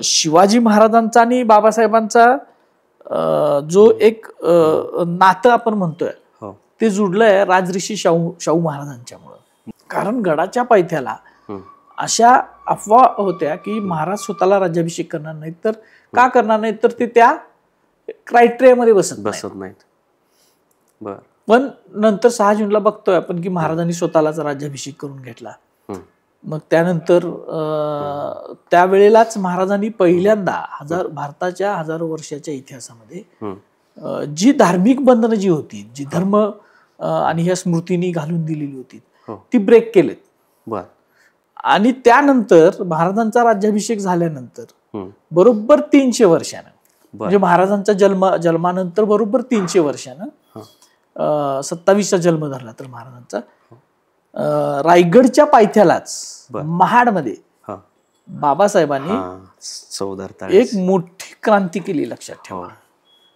शिवाजी महाराजांचा आणि बाबासाहेबांचा जो एक नातं आपण म्हणतोय ते जुडलंय राजऋषी शाहू महाराजांच्यामुळं. कारण गडाच्या पायथ्याला अशा अफवा होत्या की महाराज स्वतःला राज्याभिषेक करणार नाहीत, तर का करणार नाहीत, तर ते त्या क्रायटेरियामध्ये बसत नाहीत. पण नंतर 6 जूनला बघतोय आपण की महाराजांनी स्वतःलाच राज्याभिषेक करून घेतला. मग त्यानंतर त्यावेळेलाच महाराजांनी पहिल्यांदा भारताच्या हजारो वर्षाच्या इतिहासामध्ये जी धार्मिक बंधनं जी होती, जी धर्म आणि ह्या स्मृतींनी घालून दिलेली होती ती ब्रेक केलेत. आणि त्यानंतर महाराजांचा राज्याभिषेक झाल्यानंतर बरोबर 300 वर्षानं, म्हणजे महाराजांच्या जन्मानंतर बरोबर 300 वर्षानं 27चा जन्म धरला तर महाराजांचा, रायगडच्या पायथ्यालाच महाडमध्ये बाबासाहेबांनी एक मोठी क्रांती केली, लक्षात ठेवा.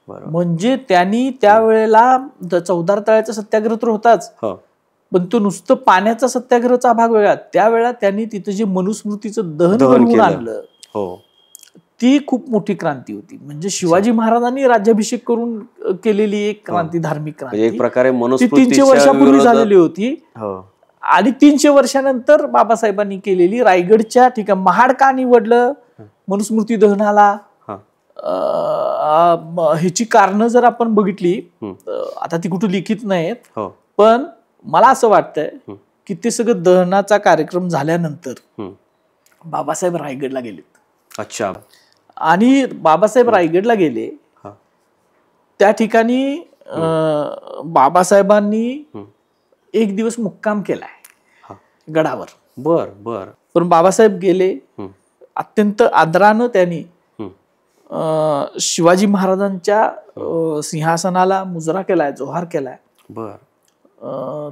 म्हणजे त्यांनी त्यावेळेला चौदार तळ्याचा सत्याग्रह तर होताच, पण तो नुसतं पाण्याचा सत्याग्रहचा भाग वेगळा. त्यावेळेला त्यांनी तिथं जे मनुस्मृतीचं दहन घडवून आणलं ती खूप मोठी क्रांती होती. म्हणजे शिवाजी महाराजांनी राज्याभिषेक करून केलेली एक क्रांती, धार्मिक क्रांती, एक प्रकारे 300 वर्षापूर्वी झालेली होती. आणि 300 वर्षानंतर बाबासाहेबांनी केलेली रायगडच्या ठिकाणी महाड का निवडलं मनुस्मृती दहनाला, ह्याची कारणं जर आपण बघितली, आता ती कुठे लिखित नाहीत, पण मला असं वाटतंय की ते सगळं दहनाचा कार्यक्रम झाल्यानंतर बाबासाहेब रायगडला गेलेत. अच्छा. आणि बाबासाहेब रायगडला गेले, त्या ठिकाणी बाबासाहेबांनी एक दिवस मुक्काम केलाय गडावर. बर. पण बाबासाहेब गेले, अत्यंत आदरानं त्यांनी शिवाजी महाराजांच्या सिंहासनाला मुजरा केलाय, जोहार केलाय.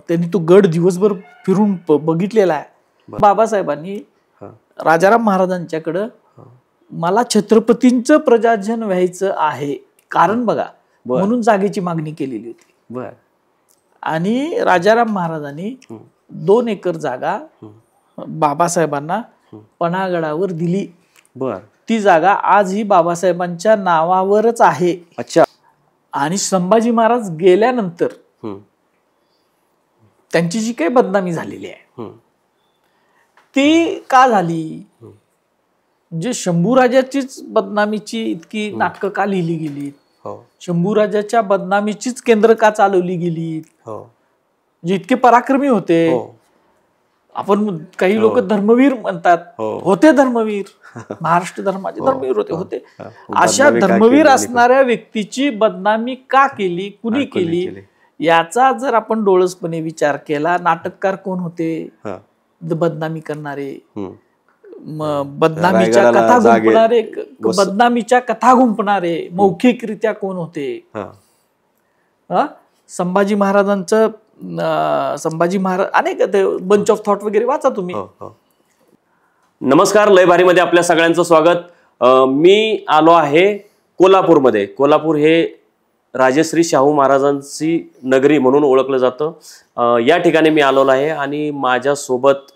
त्यांनी तो गड दिवसभर फिरून बघितलेला आहे. बाबासाहेबांनी राजाराम महाराजांच्याकडं मला छत्रपतींचं प्रजाजन व्हायचं आहे, कारण बघा म्हणून जागेची मागणी केलेली होती. आणि राजाराम महाराजांनी 2 एकर जागा बाबासाहेबांना पन्हागडावर दिली. ती जागा आजही बाबासाहेबांच्या नावावरच आहे. अच्छा. आणि संभाजी महाराज गेल्यानंतर त्यांची जी काही बदनामी झालेली आहे ती का झाली, म्हणजे शंभूराजाचीच बदनामीची इतकी नाटकं का लिहिली गेली, शंभूराजाच्या बदनामीचीच केंद्र का चालवली गेली, जे इतके पराक्रमी होते. आपण काही लोक धर्मवीर म्हणतात, होते धर्मवीर, महाराष्ट्र धर्माचे धर्मवीर होते. अशा धर्मवीर असणाऱ्या व्यक्तीची बदनामी का केली, कुणी केली, याचा जर आपण डोळसपणे विचार केला, नाटककार कोण होते बदनामी करणारे, बदनामीच्या कथा गुंफणारे मौखिकरित्या कोण होते. संभाजी महाराजांचं संभाजी महाराज अनेक बंच ऑफ थॉट वगैरे वाचा तुम्ही. नमस्कार, लय भारी मध्ये आपल्या सगळ्यांचं स्वागत. मी आलो आहे कोल्हापूरमध्ये. कोल्हापूर हे राजश्री शाहू महाराजांची नगरी म्हणून ओळखलं जातं. या ठिकाणी मी आलेलो आहे आणि माझ्यासोबत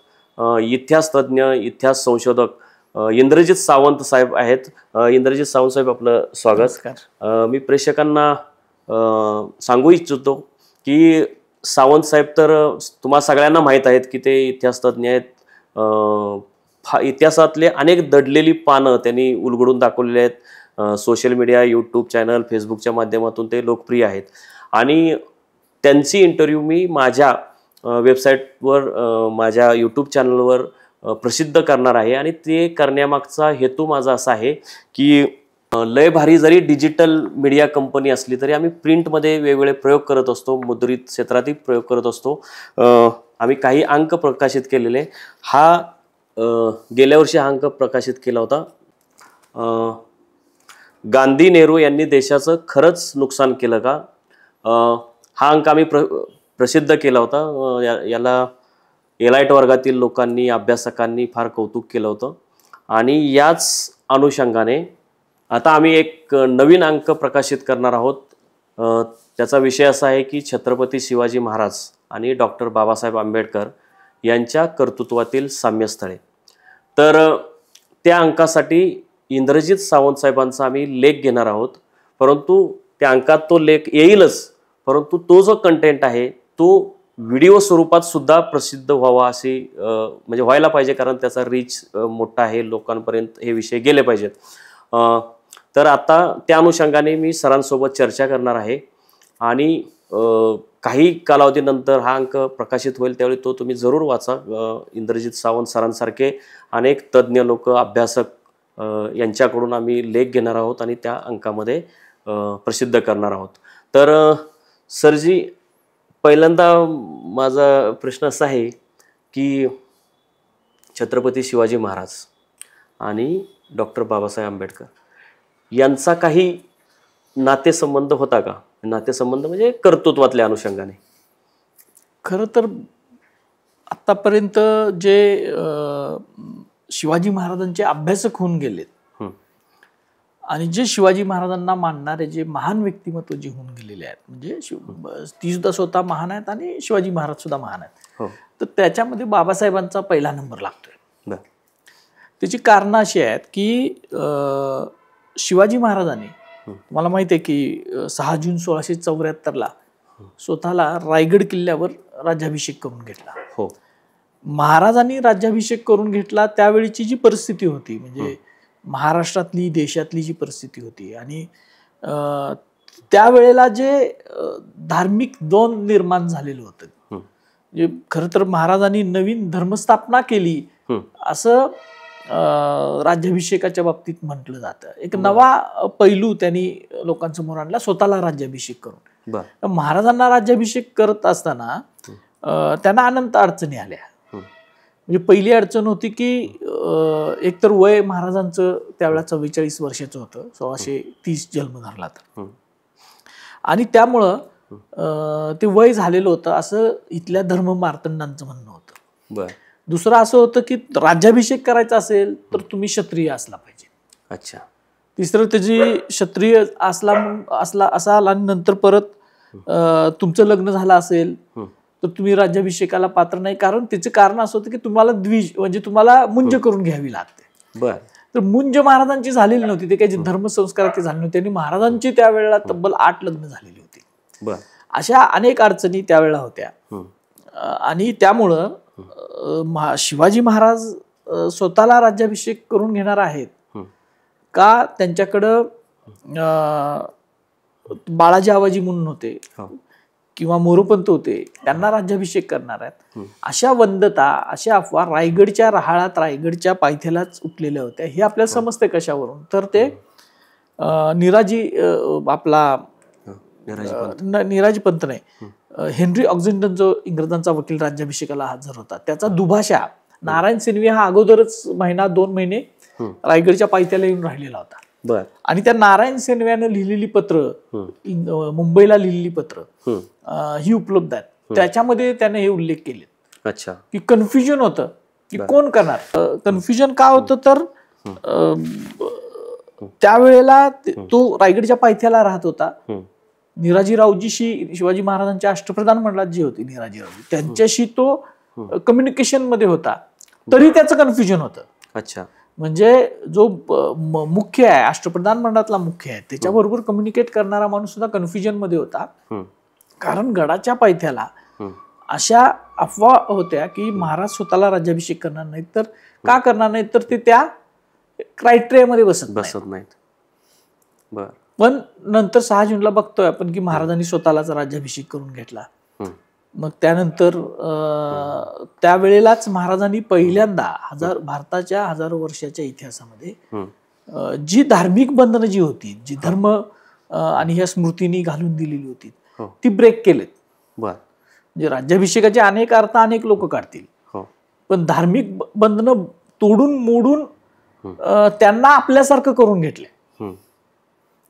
इतिहास तज्ज्ञ, इतिहास संशोधक इंद्रजित सावंत साहेब आहेत. इंद्रजित सावंत साहेब, आपलं स्वागत. मी प्रेक्षकांना सांगू इच्छितो की सावंत साहेब तर तुम्हा सगळ्यांना माहीत आहेत की ते इतिहास तज्ज्ञ आहेत. इतिहासातले अनेक दडलेली पानं त्यांनी उलगडून दाखवलेली आहेत. सोशल मीडिया, यूट्यूब चॅनल, फेसबुकच्या माध्यमातून ते लोकप्रिय आहेत. आणि त्यांची इंटरव्ह्यू मी माझ्या वेबसाईटवर, माझ्या यूट्यूब चॅनलवर प्रसिद्ध करणार आहे. आणि ते करण्यामागचा हेतू माझा असा आहे की लय भारी जरी डिजिटल मीडिया कंपनी असली तरी आम्ही प्रिंटमध्ये वेगवेगळे प्रयोग करत असतो, मुद्रित क्षेत्रातही प्रयोग करत असतो. आम्ही काही अंक प्रकाशित केलेले. गेल्या वर्षी हा अंक प्रकाशित केला होता. गांधी नेहरू यांनी देशाचं खरंच नुकसान केलं का, हा अंक आम्ही प्रसिद्ध केला होता. याला एलाइट वर्गातील लोकांनी, अभ्यासकांनी फार कौतुक केलं होतं. आणि याच अनुषंगाने आता आम्ही एक नवीन अंक प्रकाशित करणार आहोत. त्याचा विषय असा आहे की छत्रपती शिवाजी महाराज आणि डॉक्टर बाबासाहेब आंबेडकर यांच्या कर्तृत्वातील साम्यस्थळे. तर त्या अंकासाठी इंद्रजित सावंत साहेबांचा आम्ही लेख घेणार आहोत, परंतु त्या अंकात तो लेख येईलच, परंतु तो जो कंटेंट आहे तो व्हिडिओ स्वरूपात सुद्धा प्रसिद्ध व्हावा असे म्हणजे व्हायला पाहिजे, कारण त्याचा रीच मोठा आहे, लोकांपर्यंत हे विषय गेले पाहिजेत. तर आता त्या अनुषंगाने मी सरांसोबत चर्चा करणार आहे आणि काही कालावधीनंतर हा अंक प्रकाशित होईल, त्यावेळी तो तुम्ही जरूर वाचा. इंद्रजित सावंत सरांसारखे अनेक तज्ज्ञ लोक, अभ्यासक यांच्याकडून आम्ही लेख घेणार आहोत आणि त्या अंकामध्ये प्रसिद्ध करणार आहोत. तर सरजी, पहिल्यांदा माझा प्रश्न असा आहे की छत्रपती शिवाजी महाराज आणि डॉक्टर बाबासाहेब आंबेडकर यांचा काही नातेसंबंध होता का? नातेसंबंध म्हणजे कर्तृत्वातल्या अनुषंगाने. खरं तर आतापर्यंत जे शिवाजी महाराजांचे अभ्यासक होऊन गेलेत आणि जे शिवाजी महाराजांना मानणारे जे महान व्यक्तिमत्व जे होऊन गेलेले आहेत, म्हणजे ती सुद्धा स्वतः महान आहेत आणि शिवाजी महाराज सुद्धा महान आहेत, तर त्याच्यामध्ये बाबासाहेबांचा पहिला नंबर लागतोय. त्याची कारणं अशी आहेत की शिवाजी महाराजांनी, मला माहिती आहे की 6 जून 1674ला स्वतःला रायगड किल्ल्यावर राज्याभिषेक करून घेतला. महाराजांनी राज्याभिषेक करून घेतला त्यावेळीची जी परिस्थिती होती, म्हणजे महाराष्ट्रातली, देशातली जी परिस्थिती होती, आणि त्यावेळेला जे धार्मिक द्वंद्व निर्माण झालेलं होतं, म्हणजे खरं तर महाराजांनी नवीन धर्मस्थापना केली असं राज्याभिषेकाच्या बाबतीत म्हटलं जातं. एक नवा पैलू त्यांनी लोकांसमोर आणला, स्वतःला राज्याभिषेक करून. महाराजांना राज्याभिषेक करत असताना त्यांना अनंत अडचणी आल्या. म्हणजे पहिली अडचण होती की एकतर वय महाराजांचं त्यावेळेला 44 वर्षाचं होतं, 1630 जन्म झाला तर, आणि त्यामुळं ते वय झालेलं होतं असं इथल्या धर्म मार्तंडांचं म्हणणं होतं. दुसरं असं होतं की राज्याभिषेक करायचा असेल तर तुम्ही क्षत्रिय असला पाहिजे. अच्छा. तिसरं त्याची क्षत्रिय असा आणि नंतर परत तुमचं लग्न झालं असेल तर तुम्ही राज्याभिषेकाला पात्र नाही, कारण त्याचं कारण असं होतं की तुम्हाला द्विज म्हणजे तुम्हाला मुंज करून घ्यावी लागते. तर मुंज महाराजांची झालेली नव्हती, ते काही धर्मसंस्कार ते झाले नव्हते, आणि महाराजांची त्यावेळेला तब्बल 8 लग्न झालेली होती. अशा अनेक अडचणी त्यावेळेला होत्या, आणि त्यामुळं शिवाजी महाराज स्वतःला राज्याभिषेक करून घेणार आहेत का, त्यांच्याकडं बाळाजी आवाजी म्हणून होते किंवा मोरोपंत होते, त्यांना राज्याभिषेक करणार आहेत, अशा वंदता, अशा अफवा रायगडच्या रहाळात, रायगडच्या पायथ्यालाच उठलेल्या होत्या. हे आपल्याला समजते कशावरून, तर ते निराजी आपला निराजी पंत नाही, हेनरी ऑक्झिंटन जो इंग्रजांचा वकील राज्याभिषेकाला हजर होता, त्याचा दुभाषा नारायण सिन्वे हा अगोदरच 1-2 महिने रायगडच्या पायथ्याला येऊन राहिलेला होता. आणि त्या नारायण सिन्व्यानं लिहिलेली पत्र, मुंबईला लिहिलेली पत्र ही उपलब्ध आहेत. त्याच्यामध्ये त्याने हे उल्लेख केले. अच्छा. की कन्फ्युजन होतं की कोण करणार. कन्फ्युजन का होतं तर त्यावेळेला तो रायगडच्या पायथ्याला राहत होता. निराजीरावजीशी, शिवाजी महाराजांच्या अष्टप्रधान मंडळात जे होते निराजीरावजी, त्यांच्याशी तो कम्युनिकेशन मध्ये होता, तरी त्याचं कन्फ्युजन होतं. अच्छा. म्हणजे जो मुख्य आहे, अष्टप्रधान मंडळातला मुख्य आहे, त्याच्याबरोबर कम्युनिकेट करणारा माणूस सुद्धा कन्फ्युजन मध्ये होता, कारण गडाच्या पायथ्याला अशा अफवा होत्या की महाराज स्वतःला राज्याभिषेक करणार नाहीत. तर का करणार नाहीत, तर ते त्या क्रायटेरियामध्ये बसत नाहीत. पण नंतर 6 जूनला बघतोय आपण की महाराजांनी स्वतःलाच राज्याभिषेक करून घेतला. मग त्यानंतर त्यावेळेलाच महाराजांनी पहिल्यांदा भारताच्या हजारो वर्षाच्या इतिहासामध्ये जी धार्मिक बंधनं जी होती, जी धर्म आणि ह्या स्मृतींनी घालून दिलेली होती, ती ब्रेक केलेत. म्हणजे राज्याभिषेकाचे अनेक अर्थ अनेक लोक काढतील, पण धार्मिक बंधनं तोडून मोडून त्यांना आपल्यासारखं करून घेतले.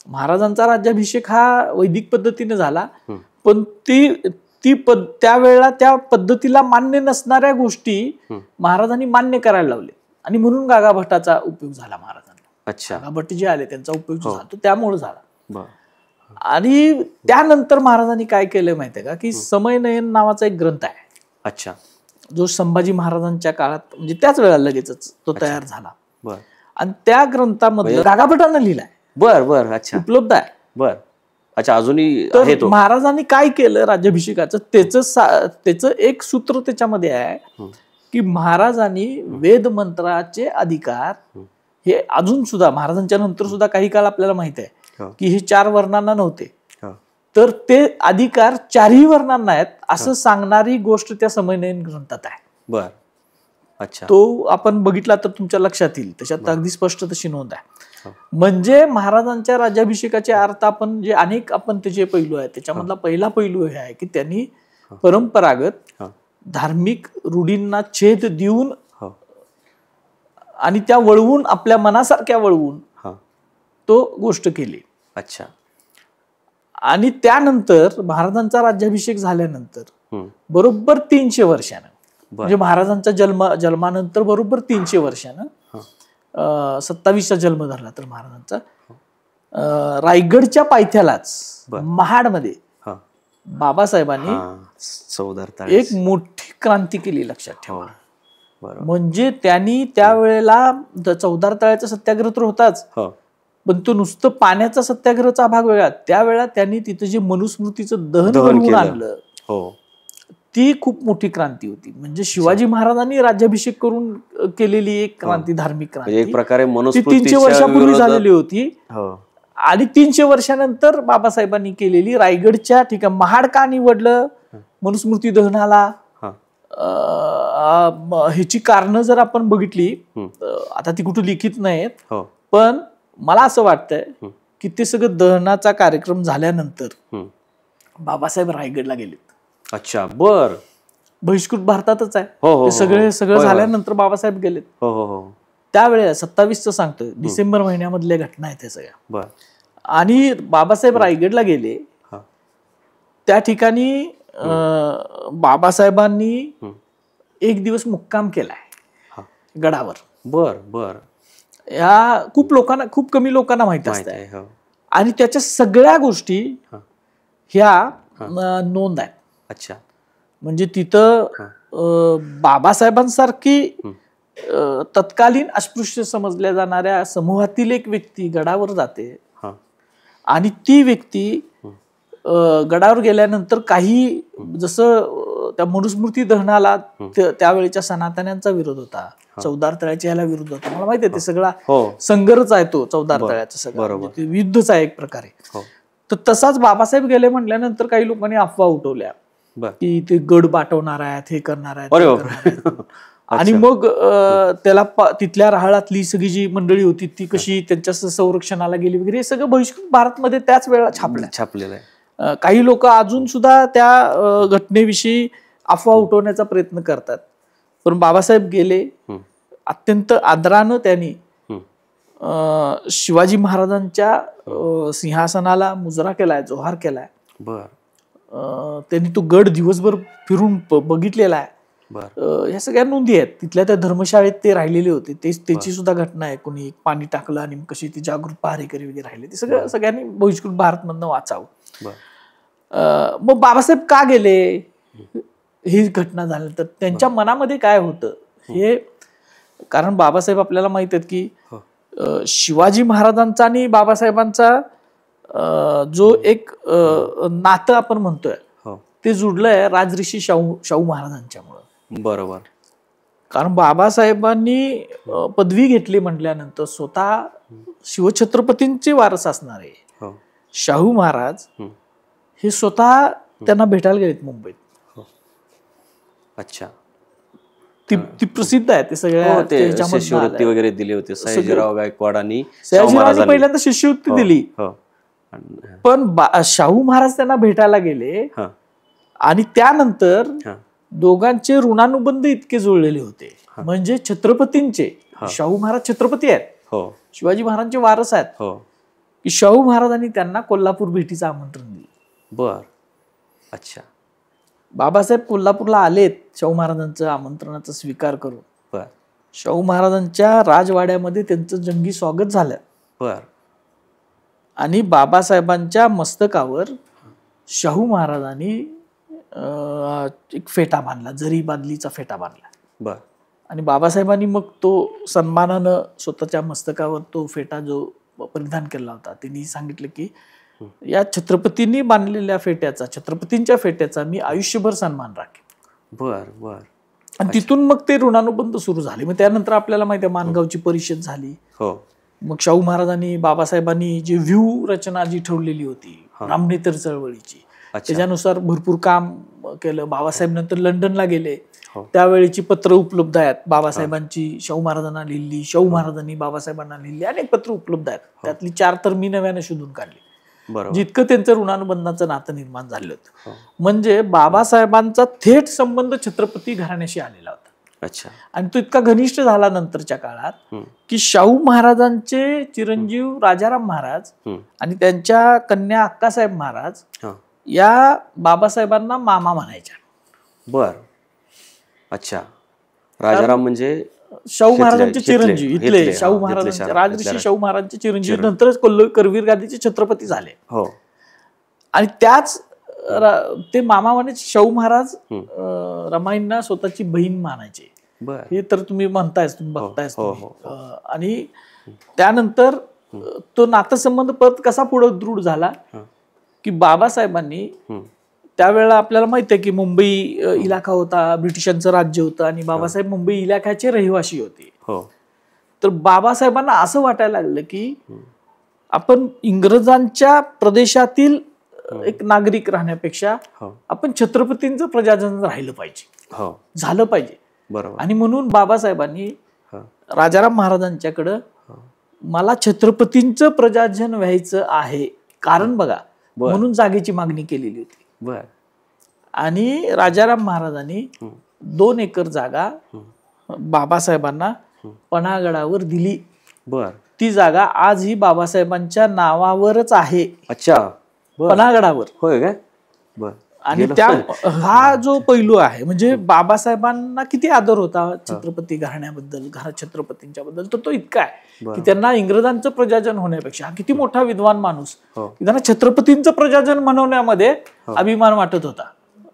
महाराजांचा राज्याभिषेक हा वैदिक पद्धतीने झाला, पण त्यावेळेला त्या पद्धतीला मान्य नसणाऱ्या गोष्टी महाराजांनी मान्य करायला लावले, आणि म्हणून गागाभट्टाचा उपयोग झाला महाराजांना. अच्छा. गागाभट्ट जे आले त्यांचा उपयोग झाला तो त्यामुळे झाला. आणि त्यानंतर महाराजांनी काय केलं माहितीये का, की समयनयन नावाचा एक ग्रंथ आहे. अच्छा. जो संभाजी महाराजांच्या काळात म्हणजे त्याच वेळेला लगेचच तो तयार झाला. आणि त्या ग्रंथामध्ये गागाभटानं लिहिलाय, बर बर, अच्छा उपलब्ध आहे. बर, अच्छा, अजूनही आहे तर तो. महाराजांनी काय केलं राज्याभिषेकाचं, त्याचं एक सूत्र त्याच्यामध्ये आहे की महाराजांनी वेद मंत्राचे अधिकार हे अजून सुद्धा महाराजांच्या नंतर सुद्धा काही काळ आपल्याला माहित आहे की हे 4 वर्णांना नव्हते, तर ते अधिकार 4ही वर्णांना आहेत असं सांगणारी गोष्ट त्या समयनयन ग्रंथात आहे. बर, अच्छा, तो आपण बघितला तर तुमच्या लक्षात येईल, त्याच्यात अगदी स्पष्ट तशी नोंद आहे. म्हणजे महाराजांच्या राज्याभिषेकाचे अर्थ आपण जे अनेक आपण त्याचे पैलू आहेत, त्याच्यामधला पहिला पैलू हे आहे की त्यांनी परंपरागत धार्मिक रूढींना छेद देऊन आणि त्या वळवून आपल्या मनासारख्या वळवून तो गोष्ट केली. अच्छा, आणि त्यानंतर महाराजांचा राज्याभिषेक झाल्यानंतर बरोबर 300 वर्षानं, म्हणजे महाराजांच्या जन्मानंतर बरोबर 300 वर्षानं 27चा जन्म झाला तर महाराजांचा, रायगडच्या पायथ्यालाच महाडमध्ये बाबासाहेबांनी चौदार एक मोठी क्रांती केली, लक्षात ठेवा. म्हणजे त्यांनी त्यावेळेला चौदार तळ्याचा सत्याग्रह तर होताच, पण तो नुसतं पाण्याचा सत्याग्रहचा भाग वेगळा. त्यावेळेला त्यांनी तिथं जे मनुस्मृतीचं दहन करून आणलं, ती खूप मोठी क्रांती होती. म्हणजे शिवाजी महाराजांनी राज्याभिषेक करून केलेली एक क्रांती, धार्मिक क्रांती, एक प्रकारे 300 वर्षापूर्वी झालेली होती. आणि 300 वर्षानंतर बाबासाहेबांनी केलेली रायगडच्या ठिकाणी महाड का निवडलं मनुस्मृती दहनाला, ह्याची कारणं जर आपण बघितली, आता ती कुठे लिखित नाहीत, पण मला असं वाटतंय की ते सगळं दहनाचा कार्यक्रम झाल्यानंतर बाबासाहेब रायगडला गेलेत. अच्छा, बर, बहिष्कृत भारतातच आहे, सगळं झाल्यानंतर बाबासाहेब गेलेत. त्यावेळेला 27चं सांगतोय, डिसेंबर महिन्यामधल्या घटना आहेत त्या सगळ्या. आणि बाबासाहेब रायगडला गेले, त्या ठिकाणी बाबासाहेबांनी एक दिवस मुक्काम केलाय गडावर. बर बर, या खूप कमी लोकांना माहिती असतं. आणि त्याच्या सगळ्या गोष्टी ह्या नोंद आहेत. अच्छा, म्हणजे तिथं बाबासाहेबांसारखी तत्कालीन अस्पृश्य समजल्या जाणाऱ्या समूहातील एक व्यक्ती गडावर जाते, आणि ती व्यक्ती गडावर गेल्यानंतर काही जसं त्या मनुस्मृती दहनाला त्यावेळेच्या सनातन्यांचा विरोध होता, चौदार तळ्याच्या ह्याला विरोध होता, मला माहिती आहे ते सगळा संघर्ष आहे तो चौदार तळ्याचा सगळं, युद्धच आहे एक प्रकारे. तर तसाच बाबासाहेब गेले म्हटल्यानंतर काही लोकांनी अफवा उठवल्या की ते गड पाठवणार आहेत, हे करणार आहेत. आणि मग त्याला तिथल्या राहाळातली सगळी जी मंडळी होती ती कशी त्यांच्या संरक्षणाला गेली वगैरे, हे सगळं बहिष्कृत भारतमध्ये त्याच वेळेला छापलेलं आहे. काही लोक अजून सुद्धा त्या घटनेविषयी अफवा उठवण्याचा प्रयत्न करतात. पण बाबासाहेब गेले, अत्यंत आदरानं त्यांनी शिवाजी महाराजांच्या सिंहासनाला मुजरा केलाय, जोहार केलाय. त्यांनी तो गड दिवसभर फिरून बघितलेला आहे. ह्या सगळ्या नोंदी आहेत. तिथल्या त्या धर्मशाळेत ते राहिलेले होते, त्याची सुद्धा घटना आहे. कोणी पाणी टाकलं आणि कशी ती जागृत पहारेकरी वगैरे राहिले, ते सगळं सगळ्यांनी बहिष्कृत भारतमधनं वाचावं. मग बाबासाहेब का गेले ही घटना झाल्यानंतर त्यांच्या मनामध्ये काय होतं हे, कारण बाबासाहेब आपल्याला माहित आहेत की शिवाजी महाराजांचा आणि बाबासाहेबांचा जो एक नातं आपण म्हणतोय ते जुडलंय राजऋषी शाहू महाराजांच्यामुळं. बरोबर. कारण बाबासाहेबांनी पदवी घेतली म्हटल्यानंतर स्वतः शिवछत्रपतींचे वारस असणारे शाहू महाराज हे स्वतः त्यांना भेटायला गेलेत मुंबईत. अच्छा, ती प्रसिद्ध आहे. ते सगळ्या शिष्यवृत्ती वगैरे दिली होती सयाजीराव गायकवाडांनी, सयाजीरावांनी पहिल्यांदा शिष्यवृत्ती दिली. पण शाहू महाराज त्यांना भेटायला गेले आणि त्यानंतर दोघांचे ऋणानुबंध इतके जुळलेले होते. म्हणजे छत्रपतींचे, शाहू महाराज छत्रपती आहेत, शिवाजी महाराजांचे वारस आहेत, की शाहू महाराजांनी त्यांना कोल्हापूर भेटीचं आमंत्रण दिलं. बर, अच्छा. बाबासाहेब कोल्हापूरला आलेत शाहू महाराजांचं आमंत्रणाचा स्वीकार करून. बर. शाहू महाराजांच्या राजवाड्यामध्ये त्यांचं जंगी स्वागत झालं. बर. आणि बाबासाहेबांच्या मस्तकावर शाहू महाराजांनी एक फेटा बांधला, जरी बादलीचा फेटा बांधला. बर. आणि बाबासाहेबांनी मग तो सन्मानानं स्वतःच्या मस्तकावर तो फेटा जो परिधान केला होता, त्यांनी सांगितलं की या छत्रपतींनी बांधलेल्या फेट्याचा, छत्रपतींच्या फेट्याचा मी आयुष्यभर सन्मान राखेन. बर बर. आणि तिथून मग ते ऋणानुबंध सुरू झाले. मग त्यानंतर आपल्याला माहिती आहे माणगावची परिषद झाली. हो. मग शाहू महाराजांनी बाबासाहेबांनी जी व्ह्यू रचना जी ठेवलेली होती रामनेतर चळवळीची, त्याच्यानुसार भरपूर काम केलं. बाबासाहेब नंतर लंडनला गेले. त्यावेळेची पत्र उपलब्ध आहेत बाबासाहेबांची, शाहू महाराजांना लिहिली, शाहू महाराजांनी बाबासाहेबांना लिहिली, अनेक पत्र उपलब्ध आहेत. त्यातली 4 तर मी नव्याने शोधून काढली. जितकं त्यांचं ऋणानुबंधाचं नातं निर्माण झालं होतं. म्हणजे बाबासाहेबांचा थेट संबंध छत्रपती घराण्याशी आलेला होता. अच्छा. आणि तो इतका घनिष्ठ झाला नंतरच्या काळात की शाहू महाराजांचे चिरंजीव राजाराम महाराज आणि त्यांच्या कन्या अक्कासाहेब महाराज या बाबासाहेबांना मामा म्हणायच्या. बर. अच्छा. राजाराम म्हणजे शाहू महाराजांचे चिरंजीव, इथले शाहू महाराजांचे, राजर्षी शाहू महाराजांचे चिरंजीव, नंतरच करवीर गादीचे छत्रपती झाले. हो. आणि त्याच ते मामा म्हणे शाहू महाराज रमाईंना स्वतःची बहीण मानायचे. हे तर तुम्ही म्हणतायच, तुम्ही बघतायच. आणि त्यानंतर तो नातेसंबंध परत कसा पुढे दृढ झाला की बाबासाहेबांनी त्यावेळेला आपल्याला माहिती आहे की मुंबई इलाका होता, ब्रिटिशांचं राज्य होतं आणि बाबासाहेब मुंबई इलाक्याचे रहिवासी होते. तर बाबासाहेबांना असं वाटायला लागलं की आपण इंग्रजांच्या प्रदेशातील एक नागरिक राहण्यापेक्षा आपण छत्रपतींचं प्रजाजन राहिलं पाहिजे, झालं पाहिजे. आणि म्हणून बाबासाहेबांनी राजाराम महाराजांच्याकडं मला छत्रपतींचं प्रजाजन व्हायचं आहे, कारण बघा म्हणून जागेची मागणी केलेली होती. आणि राजाराम महाराजांनी 2 एकर जागा बाबासाहेबांना पन्हागडावर दिली. ती जागा आजही बाबासाहेबांच्या नावावरच आहे. अच्छा. पन्हागडावर. होय काय? आणि त्या हा जो पैलू आहे म्हणजे बाबासाहेबांना किती आदर होता छत्रपती घराण्याबद्दल, छत्रपतींच्या बद्दल, तर तो इतका आहे की त्यांना इंग्रजांचं प्रजाजन होण्यापेक्षा, किती मोठा विद्वान माणूस, त्यांना छत्रपतींचं प्रजाजन म्हणवण्यामध्ये अभिमान वाटत होता.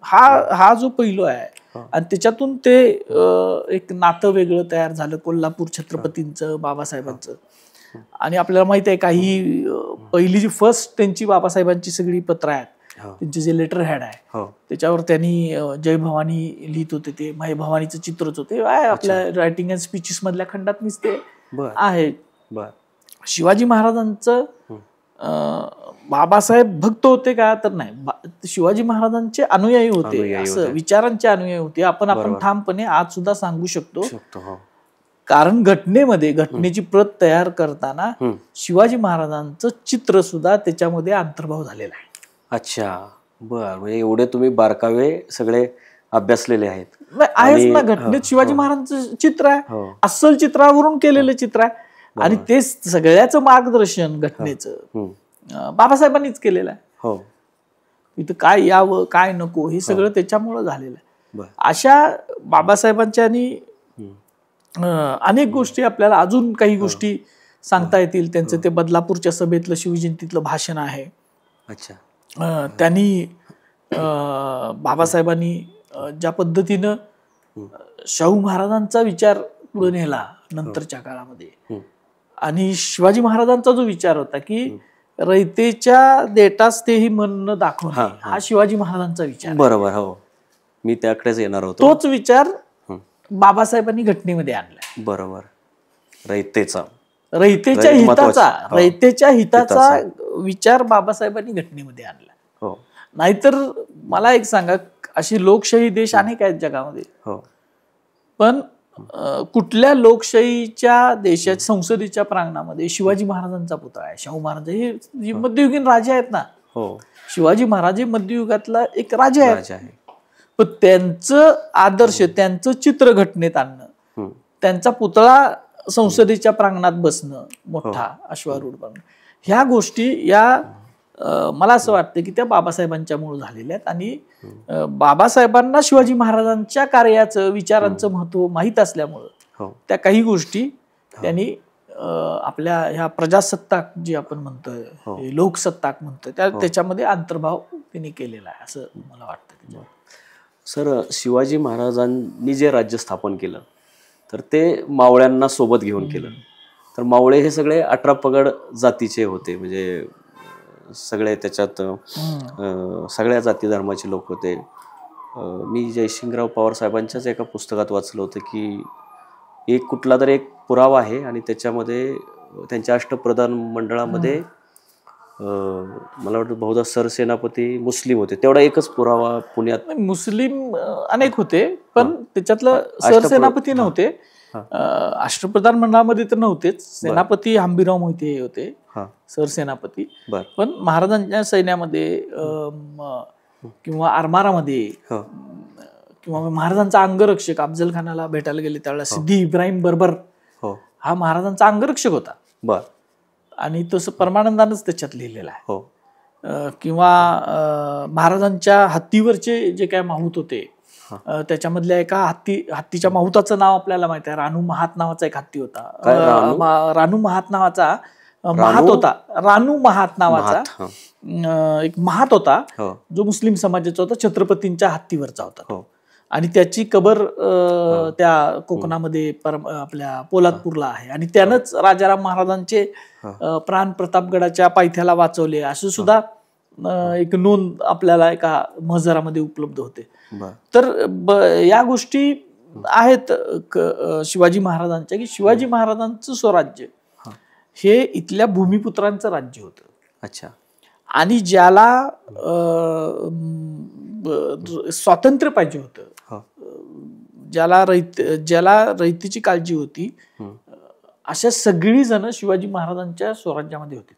हा जो पैलू आहे आणि त्याच्यातून ते एक नातं वेगळं तयार झालं कोल्हापूर छत्रपतींचं बाबासाहेबांचं. आणि आपल्याला माहित आहे काही पहिली जी फर्स्ट त्यांची बाबासाहेबांची सगळी पत्र आहेत, त्यांचे जे लेटर हॅड आहे त्याच्यावर त्यांनी जय भवानी लिहित होते, ते माय भवानीचं चित्रच होते आपल्या रायटिंग अँड स्पीचेस मधल्या खंडात ते आहे. शिवाजी महाराजांचं बाबासाहेब भक्त होते का तर नाही, शिवाजी महाराजांचे अनुयायी होते, असं विचारांचे अनुयायी होते. आपण ठामपणे आज सुद्धा सांगू शकतो. कारण घटनेची प्रत तयार करताना शिवाजी महाराजांचं चित्र सुद्धा त्याच्यामध्ये अंतर्भाव झालेला आहे. अच्छा. बर. म्हणजे एवढे तुम्ही बारकावे सगळे अभ्यासलेले आहेत. आहेच ना, घटनेत शिवाजी महाराजांचं चित्र आहे, अस्सल चित्रावरून केलेलं चित्र आहे. आणि ते सगळ्याचं मार्गदर्शन घटनेचं बाबासाहेबांनीच केलेलं आहे. इथं काय यावं काय नको हे सगळं त्याच्यामुळं झालेलं आहे. अशा बाबासाहेबांच्या आणि अनेक गोष्टी आपल्याला अजून काही गोष्टी सांगता येतील. त्यांचं ते बदलापूरच्या सभेतलं शिवजयंतीतलं भाषण आहे. अच्छा. त्यांनी बाबासाहेबांनी ज्या पद्धतीनं शाहू महाराजांचा विचार पुढे नेला नंतरच्या काळामध्ये, आणि शिवाजी महाराजांचा जो विचार होता की रयतेच्या देटास तेही मन दाखवणे, हा शिवाजी महाराजांचा विचार. बरोबर. हो, मी त्याकडेच येणार होतो. तोच विचार बाबासाहेबांनी घटनेमध्ये आणला. बरोबर. रयतेच्या हिताचा विचार बाबासाहेबांनी घटनेमध्ये आणला. नाहीतर मला एक सांगा, अशी लोकशाही देश अनेक आहेत जगामध्ये, पण कुठल्या लोकशाहीच्या देशात संसदेच्या प्रांगणामध्ये शिवाजी महाराजांचा पुतळा आहे? शाहू महाराज हे मध्ययुगीन राजे आहेत ना. शिवाजी महाराज हे मध्ययुगातला एक राजा आहे. पण त्यांचं आदर्श, त्यांचं चित्र घटनेत आणणं, त्यांचा पुतळा संसदेच्या प्रांगणात बसणं, मोठा अश्वारूढ बनणं, ह्या गोष्टी मला असं वाटतं की त्या बाबासाहेबांच्या मुळे झालेल्या आहेत. आणि बाबासाहेबांना शिवाजी महाराजांच्या कार्याचं, विचारांचं महत्व माहीत असल्यामुळं त्या काही गोष्टी त्यांनी आपल्या ह्या प्रजासत्ताक जी आपण म्हणतोय, लोकसत्ताक म्हणतोय, त्याच्यामध्ये अंतर्भाव त्यांनी केलेला आहे असं मला वाटतं. सर, शिवाजी महाराजांनी जे राज्य स्थापन केलं तर ते मावळ्यांना सोबत घेऊन केलं. तर मावळे हे सगळे 18 पगड जातीचे होते, म्हणजे सगळे त्याच्यात सगळ्या जाती धर्माचे लोक होते. मी जयसिंगराव पवार साहेबांच्याच एका पुस्तकात वाचलं होतं की एक कुठला तर एक पुरावा आहे आणि त्याच्यामध्ये त्यांच्या अष्टप्रधान मंडळामध्ये मला वाटतं बहुधा सरसेनापती मुस्लिम होते. तेवढा एकच पुरावा पुण्यात. मुस्लिम अनेक होते, पण त्याच्यातलं सरसेनापती नव्हते. अष्टप्रधान मंडळामध्ये तर नव्हतेच. सेनापती हंबीरराव मोहिते होते सरसेनापती. पण महाराजांच्या सैन्यामध्ये किंवा आरमारामध्ये किंवा महाराजांचा अंगरक्षक अफजल खानाला भेटायला गेले त्यावेळेला सिद्धी इब्राहिम बर्बर हा महाराजांचा अंगरक्षक होता. आणि तसं परमानंदानच त्याच्यात लिहिलेलं आहे. किंवा महाराजांच्या हत्तीवरचे जे काय माहूत होते त्याच्यामधल्या एका हत्तीच्या माहुताचं नाव आपल्याला माहिती आहे. रानू महात नावाचा एक हत्ती होता. रानू महात नावाचा महात होता. रानू महात नावाचा एक महात होता जो मुस्लिम समाजाचा होता, छत्रपतींच्या हत्तीवरचा होता. आणि त्याची कबर त्या कोकणामध्ये आपल्या पोलादपूरला आहे. आणि त्यानंच राजाराम महाराजांचे प्राण प्रतापगडाच्या पायथ्याला वाचवले असं सुद्धा एक नोंद आपल्याला एका महजरामध्ये उपलब्ध होते. तर या गोष्टी आहेत शिवाजी महाराजांच्या की शिवाजी महाराजांचं स्वराज्य हे इथल्या भूमिपुत्रांचं राज्य होतं. अच्छा. आणि ज्याला स्वातंत्र्य पाहिजे होतं, ज्याला रयतेची काळजी होती, अशा सगळी जण शिवाजी महाराजांच्या स्वराज्यामध्ये होते.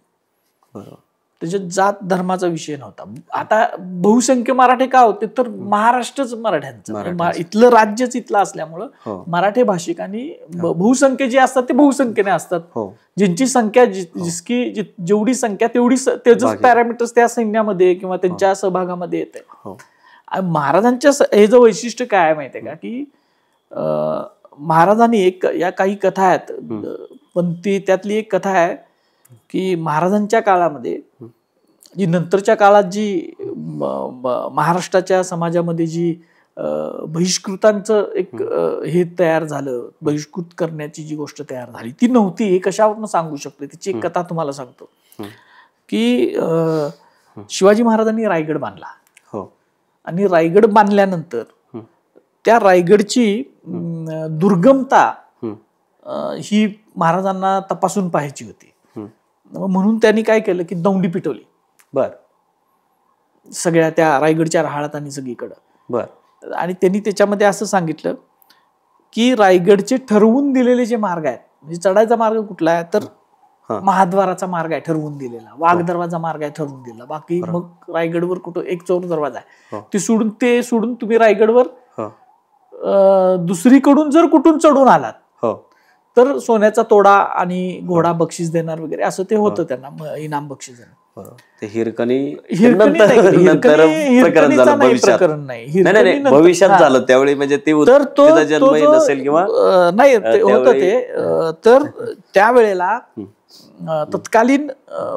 त्याच्यात जात धर्माचा विषय नव्हता. आता बहुसंख्य मराठे का होते तर महाराष्ट्रच मराठ्यांचं, इथलं राज्यच इथलं असल्यामुळं मराठी भाषिक आणि बहुसंख्य जे असतात ते बहुसंख्येने असतात. ज्यांची संख्या जेवढी संख्या तेवढी त्याच पॅरामीटर्स त्या सैन्यामध्ये किंवा त्यांच्या सहभागामध्ये येते. महाराजांच्या हे जे वैशिष्ट्य काय आहे माहितीये का की महाराजांनी या काही कथा आहेत, पण त्यातली एक कथा आहे की महाराजांच्या काळामध्ये जी नंतरच्या काळात जी महाराष्ट्राच्या समाजामध्ये जी बहिष्कृतांचं एक हे तयार झालं, बहिष्कृत करण्याची जी गोष्ट तयार झाली ती नव्हती. हे कशावरून सांगू शकतो त्याची एक कथा तुम्हाला सांगतो की शिवाजी महाराजांनी रायगड बांधला आणि रायगड बांधल्यानंतर त्या रायगडची दुर्गमता ही महाराजांना तपासून पाहायची होती. म्हणून त्यांनी काय केलं की दौंडी पिटवली सगळ्या त्या रायगडच्या राहाळात आणि सगळीकडं. आणि त्यांनी त्याच्यामध्ये असं सांगितलं की रायगडचे ठरवून दिलेले जे मार्ग आहेत, म्हणजे चढायचा मार्ग कुठला आहे तर महाद्वाराचा मार्ग आहे ठरवून दिलेला, वाघ दरवाजा मार्ग आहे ठरवून दिलेला, बाकी मग रायगडवर कुठं एक चोर दरवाजा आहे ते सोडून तुम्ही रायगडवर दुसरीकडून जर कुठून चढून आलात तर सोन्याचा तोडा आणि घोडा बक्षीस देणार वगैरे असं ते होतं, त्यांना इनाम बक्षीस देणार. ते हिरकणी प्रकरण नाही, भविष्यात झालं त्यावेळी, म्हणजे ते नसेल किंवा नाही होतं ते. तर त्यावेळेला तत्कालीन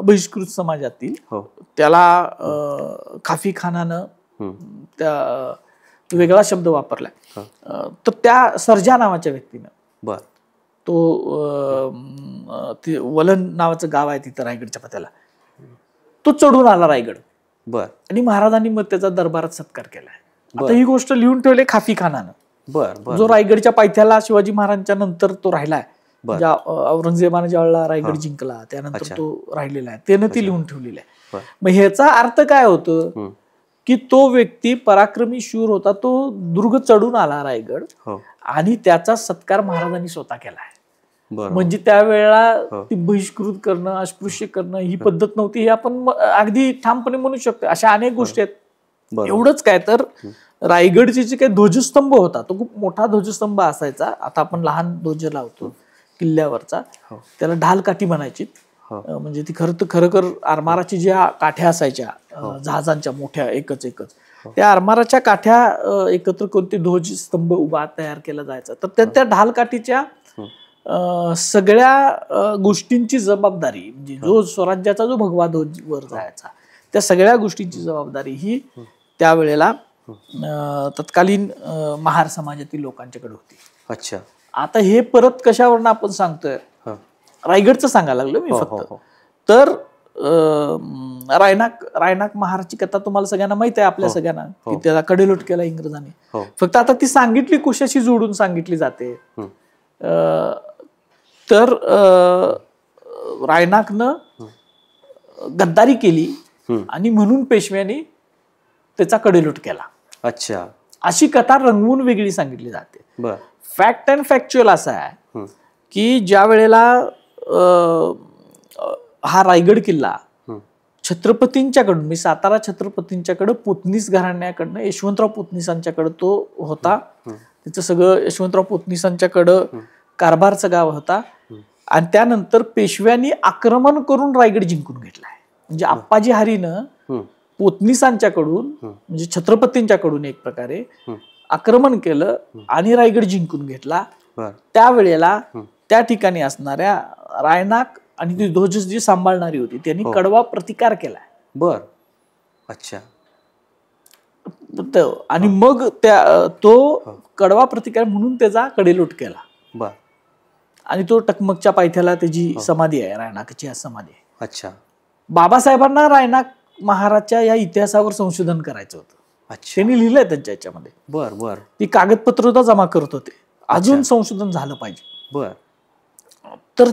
बहिष्कृत समाजातील त्याला खाफी खानानं त्या वेगळा शब्द वापरलाय. तर त्या सर्जा नावाच्या व्यक्तीनं तो वलन नावाचं गाव आहे तिथं रायगडच्या पत्याला, तो चढून आला रायगड आणि महाराजांनी मग त्याचा दरबारात सत्कार केलाय. आता ही गोष्ट लिहून ठेवली खाफी खानानं, जो रायगडच्या पायथ्याला शिवाजी महाराजांच्या नंतर तो राहिलाय. औरंगजेबाने ज्यावेळेला रायगड जिंकला त्यानंतर तो राहिलेला आहे, त्यानं ती लिहून ठेवलेली आहे. मग ह्याचा अर्थ काय होतं की तो व्यक्ती पराक्रमी शूर होता, तो दुर्ग चढून आला रायगड आणि त्याचा सत्कार महाराजांनी स्वतः केलाय. म्हणजे त्यावेळेला ती बहिष्कृत करणं, अस्पृश्य करणं ही पद्धत नव्हती, हे आपण अगदी ठामपणे म्हणू शकतो. अशा अनेक गोष्टी आहेत. एवढंच काय तर रायगडचे जे काही ध्वजस्तंभ होता तो खूप मोठा ध्वजस्तंभ असायचा. आता आपण लहान ध्वज लावतो किल्ल्यावरचा, त्याला ढालकाठी म्हणायची. म्हणजे ती खरं आरमाराची ज्या काठ्या असायच्या जहाजांच्या मोठ्या एकच त्या आरमाराच्या काठ्या एकत्र कोणते ध्वजस्तंभ उभा तयार केला जायचा. तर त्या ढालकाठीच्या सगळ्या गोष्टींची जबाबदारी, म्हणजे जो स्वराज्याचा जो भगवा ध्वज वर जायचा त्या सगळ्या गोष्टींची जबाबदारी ही त्यावेळेला तत्कालीन महार समाजातील लोकांच्याकडे होती. अच्छा. आता हे परत कशावरनं आपण सांगतोय, रायगडचं सांगायला लागलो मी फक्त. तर रायनाक महाराजची कथा तुम्हाला सगळ्यांना माहित आहे, आपल्या सगळ्यांना, की त्याला कडेलोट केला इंग्रजांनी. फक्त आता ती सांगितली कुशाशी जोडून सांगितली जाते. तर रायनाकनं गद्दारी केली आणि म्हणून पेशव्याने त्याचा कडेलोट केला. अच्छा, अशी कथा रंगवून वेगळी सांगितली जाते. फॅक्ट अँड फॅक्च्युअल असा आहे की ज्या वेळेला हा रायगड किल्ला छत्रपतींच्याकडून, मी सातारा छत्रपतींच्याकडं, पोतनीस घराण्याकडनं, यशवंतराव पोतनीसांच्याकडं तो होता. त्याचं सगळं यशवंतराव पोतनीसांच्याकडं कारभारचं गाव होता. आणि त्यानंतर पेशव्यांनी आक्रमण करून रायगड जिंकून घेतलाय. म्हणजे आप्पाजी हरीनं पोतनीसांच्याकडून म्हणजे छत्रपतींच्याकडून एक प्रकारे आक्रमण केलं आणि रायगड जिंकून घेतला. त्यावेळेला त्या ठिकाणी असणाऱ्या रायनाक आणि ती ध्वज जी सांभाळणारी होती त्यांनी कडवा प्रतिकार केलाय. बर, अच्छा. आणि मग तो कडवा प्रतिकार म्हणून त्याचा कडेलोट केला. बर. आणि तो टकमकच्या पायथ्याला त्याची समाधी आहे, रायनाकची समाधी आहे. अच्छा. बाबासाहेबांना रायनाक महाराजच्या या इतिहासावर संशोधन करायचं होतं. त्यांनी लिहिलंय त्यांच्या याच्यामध्ये. बर बर. ती कागदपत्र सुद्धा जमा करत होते, अजून संशोधन झालं पाहिजे. बर. तर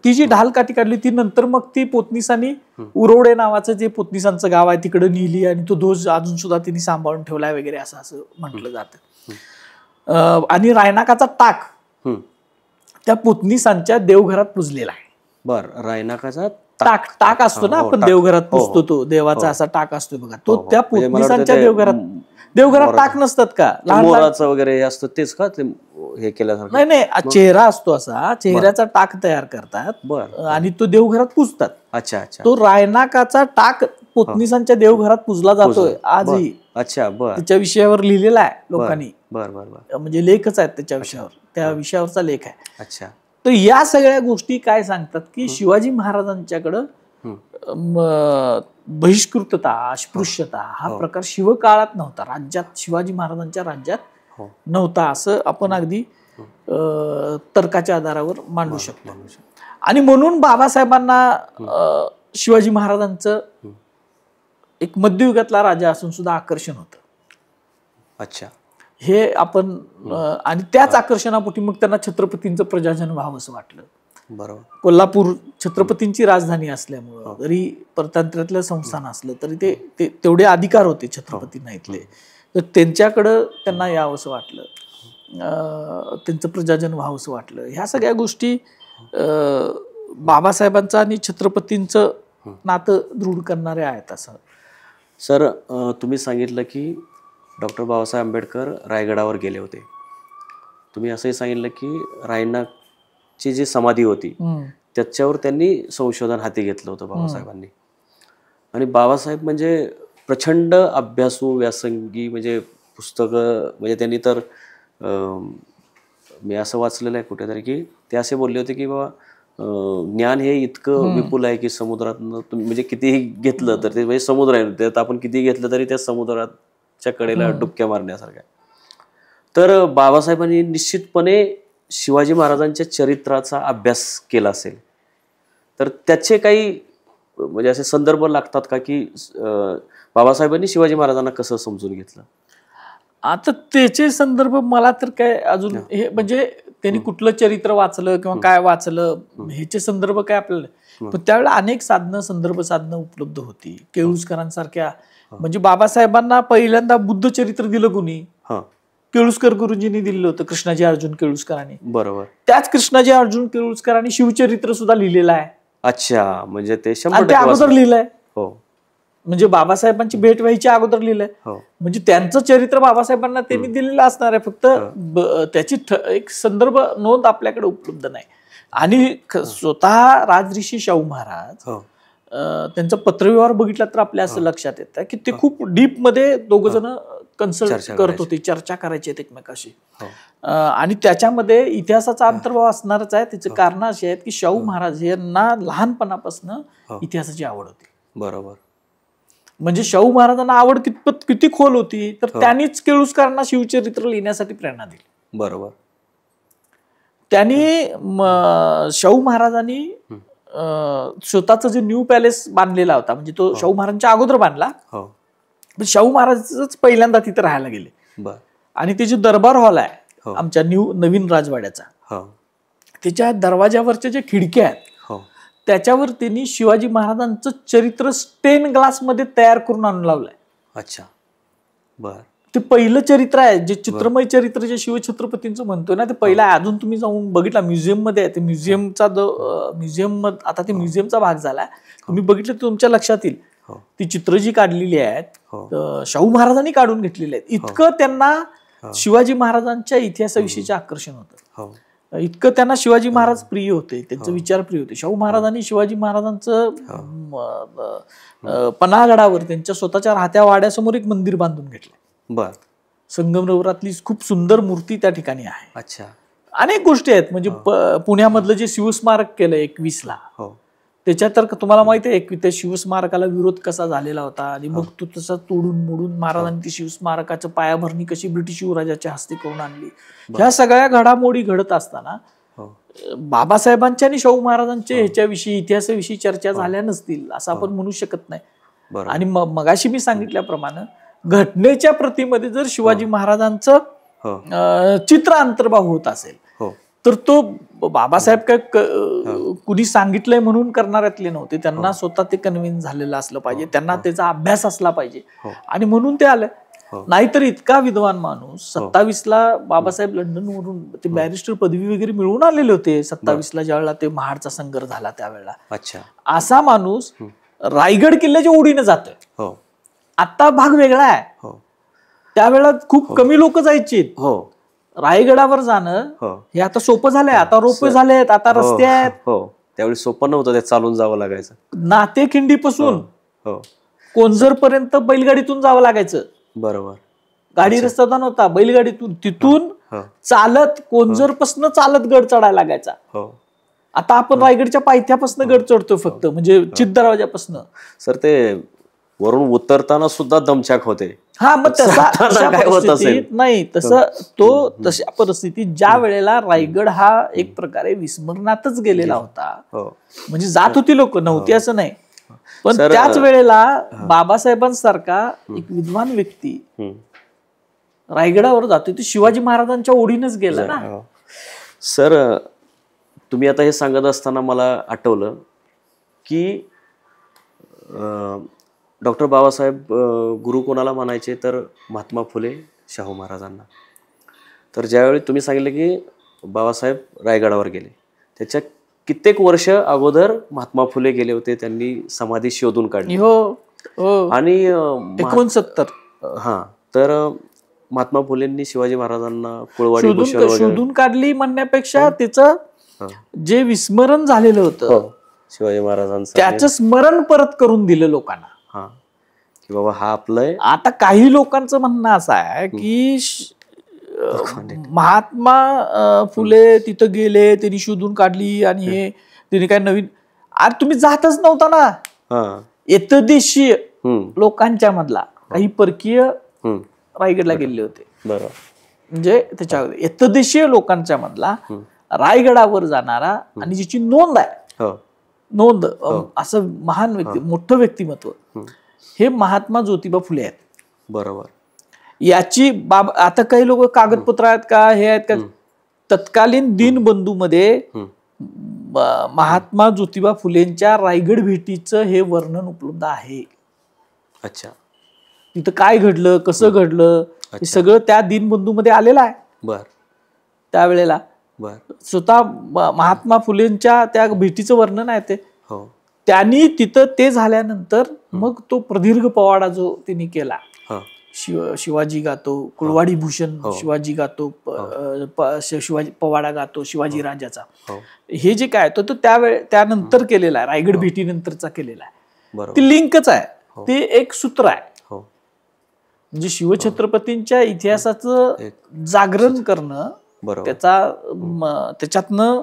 ती जी ढालकाठी काढली ती नंतर मग ती पोतनीसांनी उरवडे नावाचं जे पोतनीसांचं गाव आहे तिकडे नेली आणि तो ध्वज अजून सुद्धा तिने सांभाळून ठेवलाय वगैरे असं म्हटलं जातं. आणि रायनाकाचा टाक त्या पोतनीसांच्या देवघरात पुजलेला आहे. बर. रायनाकाचा टाक असतो ना, आपण देवघरात पुजतो तो देवाचा असा टाक असतो बघा, तो त्या पोतनीसांच्या देवघरात टाक नसतात का मोराचं वगैरे असतं तेच का ते हे केल्यासारखं? नाही, चेहरा असतो असा, चेहऱ्याचा टाक तयार करतात आणि तो देवघरात पुजतात. अच्छा अच्छा. तो रायनाकाचा टाक पोतनीसांच्या देवघरात पुजला जातोय आजही. अच्छा. बर. त्याच्या विषयावर लिहिलेला आहे लोकांनी. बर बर बर. म्हणजे लेखच आहेत त्याच्या विषयावर, त्या विषयावरचा लेख आहे. अच्छा. तर या सगळ्या गोष्टी काय सांगतात की शिवाजी महाराजांच्याकडं बहिष्कृतता, अस्पृश्यता हा प्रकार शिवकाळात नव्हता, राज्यात, शिवाजी महाराजांच्या राज्यात नव्हता, असं आपण अगदी तर्काच्या आधारावर मांडू शकतो. आणि म्हणून बाबासाहेबांना शिवाजी महाराजांचं एक मध्ययुगातला राजा असून सुद्धा आकर्षण होतं. अच्छा. हे आपण आणि त्याच आकर्षणापोटी मग त्यांना छत्रपतींचं प्रजाजन व्हावं असं वाटलं. बरोबर. कोल्हापूर छत्रपतींची राजधानी असल्यामुळं, जरी परतंत्र्यातलं संस्थान असलं तरी ते तेवढे अधिकार होते छत्रपतींना इथले, तर त्यांच्याकडं त्यांना यावंसं वाटलं, त्यांचं प्रजाजन व्हावंसं वाटलं. ह्या सगळ्या गोष्टी बाबासाहेबांचं आणि छत्रपतींचं नातं दृढ करणारे आहेत. असं सर, तुम्ही सांगितलं की डॉक्टर बाबासाहेब आंबेडकर रायगडावर गेले होते. तुम्ही असंही सांगितलं की रायनाकची जी समाधी होती त्याच्यावर त्यांनी संशोधन हाती घेतलं होतं बाबासाहेबांनी. आणि बाबासाहेब म्हणजे प्रचंड अभ्यासू, व्यासंगी, म्हणजे पुस्तकं, म्हणजे त्यांनी तर मी असं वाचलेलं आहे कुठेतरी की ते असे बोलले होते की बाबा ज्ञान हे इतकं विपुल आहे की समुद्रातनं तुम्ही म्हणजे कितीही घेतलं तर ते म्हणजे समुद्र आहे, त्यात आपण कितीही घेतलं तरी त्या समुद्राच्या कडेला डुबक्या मारण्यासारखं आहे. तर बाबासाहेबांनी निश्चितपणे शिवाजी महाराजांच्या चरित्राचा अभ्यास केला असेल, तर त्याचे काही म्हणजे असे संदर्भ लागतात का की बाबासाहेबांनी शिवाजी महाराजांना कसं समजून घेतलं? आता त्याचे संदर्भ मला तर काय अजून हे म्हणजे त्यांनी कुठलं चरित्र वाचलं किंवा काय वाचलं ह्याचे संदर्भ काय आपल्याला, पण त्यावेळेला अनेक संदर्भ साधनं उपलब्ध होती. केळुसकरांसारख्या, म्हणजे बाबासाहेबांना पहिल्यांदा बुद्ध चरित्र दिलं कोणी? केळुसकर गुरुजींनी दिलेलं होतं, कृष्णाजी अर्जुन केळुसकरांनी. बरोबर. त्याच कृष्णाजी अर्जुन केळुसकरांनी शिवचरित्र सुद्धा लिहिलेलं आहे. अच्छा, म्हणजे ते अगोदर लिहिलंय. हो, म्हणजे बाबासाहेबांची भेट व्हायच्या अगोदर लिहिलंय. म्हणजे त्यांचं चरित्र बाबासाहेबांना त्यांनी दिलेलं असणार आहे, फक्त त्याची एक संदर्भ नोंद आपल्याकडे उपलब्ध नाही. आणि स्वतः राजऋषी शाहू महाराज त्यांचा पत्रव्यवहार बघितला तर आपल्या असं लक्षात येतं की ते खूप डीप मध्ये दोघ जण कन्सल्ट करत होते, चर्चा करायची एकमेकाशी. आणि त्याच्यामध्ये इतिहासाचा अंतर्भाव असणारच आहे. त्याचे कारण असे आहेत की शाहू महाराज यांना लहानपणापासून इतिहासाची आवड होती. बरोबर. म्हणजे शाहू महाराजांना आवड किती खोल होती तर त्यांनीच केळुसकरांना शिवचरित्र लिहिण्यासाठी प्रेरणा दिली. बरोबर. त्यांनी शाहू महाराजांनी स्वतःचा जे न्यू पॅलेस बांधलेला होता, म्हणजे तो शाहू महाराजांच्या अगोदर बांधला, पण शाहू महाराजच पहिल्यांदा तिथे राहायला गेले. आणि ते जे दरबार हॉल आहे आमच्या नवीन राजवाड्याचा, त्याच्या दरवाजावरच्या ज्या खिडक्या आहेत त्याच्यावर त्यांनी शिवाजी महाराजांचं चरित्र स्टेन ग्लास मध्ये तयार करून आणून लावलंय. अच्छा, बर. ते पहिलं चरित्र आहे, जे चित्रमय चरित्र जे शिवछत्रपतींचं म्हणतोय ना, ते पहिलं आहे. अजून तुम्ही जाऊन बघितला म्युझियम मध्ये आहे ते. म्युझियम आता ते म्युझियमचा भाग झालाय. तुम्ही बघितलं तर तुमच्या लक्षात येईल. ती चित्र जी काढलेली आहेत शाहू महाराजांनी काढून घेतलेली आहेत. इतकं त्यांना शिवाजी महाराजांच्या इतिहासाविषयीचे आकर्षण होतं, इतकं त्यांना शिवाजी महाराज प्रिय होते, त्यांचे विचार प्रिय होते. शाहू महाराजांनी शिवाजी महाराजांचं पन्हाळगडावर त्यांच्या स्वतःच्या राहत्या वाड्यासमोर एक मंदिर बांधून घेतलंय. बर. संगमरवरातली खूप सुंदर मूर्ती त्या ठिकाणी आहे. अच्छा. अनेक गोष्टी आहेत. म्हणजे पुण्यामधलं जे शिवस्मारक केलं 21 ला, त्याच्यात तर तुम्हाला माहिती आहे त्या शिवस्मारकाला विरोध कसा झालेला होता, आणि मग तो तसा तोडून मोडून महाराजांनी ती शिवस्मारकाचं पायाभरणी कशी ब्रिटिश युवराजाच्या हस्ते करून आणली. ह्या सगळ्या घडामोडी घडत असताना बाबासाहेबांच्या आणि शाहू महाराजांच्या ह्याच्याविषयी इतिहासाविषयी चर्चा झाल्या नसतील असं आपण म्हणू शकत नाही. आणि मगाशी मी सांगितल्याप्रमाणे घटनेच्या प्रतीमध्ये जर शिवाजी महाराजांचं चित्र अंतर्भाव होत असेल तर तो बाबासाहेब काय कुणी सांगितलंय म्हणून करणाऱ्यातले नव्हते. त्यांना स्वतः ते कन्व्हिन्स झालेलं असलं पाहिजे, त्यांना त्याचा अभ्यास असला पाहिजे, आणि म्हणून ते आले. नाहीतर इतका विद्वान माणूस 27 ला बाबासाहेब लंडनवरून ते बॅरिस्टर पदवी वगैरे मिळवून आलेले होते. 27 ला ज्यावेळेला ते महाडचा संघर्ष झाला त्यावेळेला. अच्छा. असा माणूस रायगड किल्ल्याच्या ओढीने जातोय. आता भाग वेगळा आहे. त्यावेळेला खूप कमी लोक जायची. रायगडावर जाणं हे आता सोपं झालंय. आता रोपवे झालेत, आता रस्ते आहेत. त्यावेळी सोपं नव्हतं, ते चालून जावं लागायचं. नातेखिंडीपासून कोंझर पर्यंत बैलगाडीतून जावं लागायचं. बरोबर. गाडी रस्ता नव्हता, बैलगाडीतून, तिथून चालत कोंझर पासून चालत गड चढायला लागायचा. आता आपण रायगडच्या पायथ्यापासून गड चढतो फक्त, म्हणजे चित दरवाजापासून. सर ते वरून उतरताना सुद्धा दमछाक होते. हा, मग तशा परिस्थितीत ज्या वेळेला रायगड हा एक प्रकारे विस्मरणातच गेलेला होता, म्हणजे जात होती लोक, नव्हती असं नाही, पण त्याच वेळेला बाबासाहेबांसारखा एक विद्वान व्यक्ती रायगडावर जातो, ते शिवाजी महाराजांच्या ओढीनच गेला ना. सर तुम्ही आता हे सांगत असताना मला आठवलं की डॉक्टर बाबासाहेब गुरु कोणाला म्हणायचे तर महात्मा फुले शाहू महाराजांना. तर ज्यावेळी तुम्ही सांगितलं की बाबासाहेब रायगडावर गेले, त्याच्या कित्येक वर्ष अगोदर महात्मा फुले गेले होते, त्यांनी समाधी शोधून काढली. आणि 69. हा, तर महात्मा फुलेंनी शिवाजी महाराजांना कुळवाडी शोधून काढली म्हणण्यापेक्षा त्याचं जे विस्मरण झालेलं होतं शिवाजी महाराजांचं, त्याचं स्मरण परत करून दिलं लोकांना. की बाबा हा आपलं. आता काही लोकांचं म्हणणं असं आहे की महात्मा फुले तिथं गेले, त्यांनी शोधून काढली, आणि हे त्यांनी काय नवीन, अरे तुम्ही जातच नव्हता ना. एतदेशीय लोकांच्या मधला काही परकीय रायगडला गेले होते. बरोबर. म्हणजे त्याच्या एतदेशीय लोकांच्या मधला रायगडावर जाणारा आणि ज्याची नोंद आहे, नोंद असं महान व्यक्ती, मोठं व्यक्तिमत्व, हे महात्मा ज्योतिबा फुले आहेत. बरोबर. याची आता काही लोक कागदपत्र आहेत का, हे आहेत का, तत्कालीन दीनबंधू मध्ये महात्मा ज्योतिबा फुलेंच्या रायगड भेटीचं हे वर्णन उपलब्ध आहे. अच्छा. तिथं काय घडलं, कसं घडलं, हे सगळं त्या दीनबंधू मध्ये आलेलं आहे. बर. त्यावेळेला स्वतः महात्मा फुलेंच्या त्या भेटीचं वर्णन आहे ते. त्यांनी तिथं ते झाल्यानंतर मग तो प्रदीर्घ पवाडा जो त्यांनी केला, शिवाजी गातो, कुळवाडी भूषण शिवाजी गातो, शिवाजी पवाडा गातो शिवाजी राजाचा, हे जे काय तो त्यानंतर केलेला आहे, रायगड भेटीनंतरचा केलेला आहे. ती लिंकच आहे, ते एक सूत्र आहे. म्हणजे शिवछत्रपतींच्या इतिहासाचं जागरण करणं, त्याच्यातनं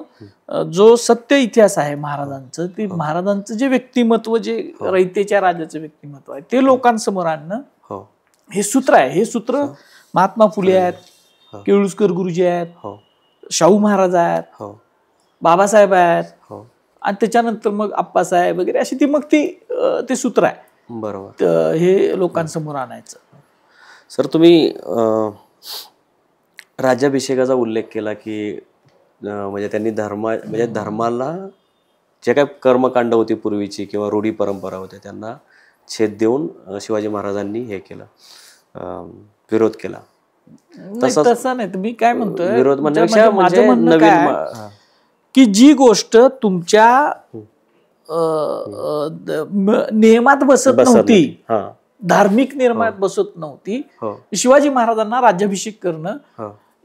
जो सत्य इतिहास आहे महाराजांचं, ते महाराजांचं जे व्यक्तिमत्व, जे रयतेच्या राजाचं व्यक्तिमत्व आहे, ते लोकांसमोर आणणं हे सूत्र आहे. हे सूत्र महात्मा फुले आहेत, केळुसकर गुरुजी आहेत, शाहू महाराज आहेत, हो बाबासाहेब आहेत, हो आणि त्याच्यानंतर मग आप्पासाहेब वगैरे अशी ती मग ते सूत्र आहे. बरोबर. तर हे लोकांसमोर आणायचं. सर तुम्ही राज्याभिषेकाचा उल्लेख केला की म्हणजे त्यांनी म्हणजे धर्माला जे काही कर्मकांड होती पूर्वीची किंवा रूढी परंपरा होत्या त्यांना छेद देऊन शिवाजी महाराजांनी हे केलं, विरोध केला. तसं नाही, मी काय म्हणतोय, विरोध माझं म्हणणं काय की जी गोष्ट तुमच्या नियमात बसत नव्हती, धार्मिक नियमात बसत नव्हती, शिवाजी महाराजांना राज्याभिषेक करणं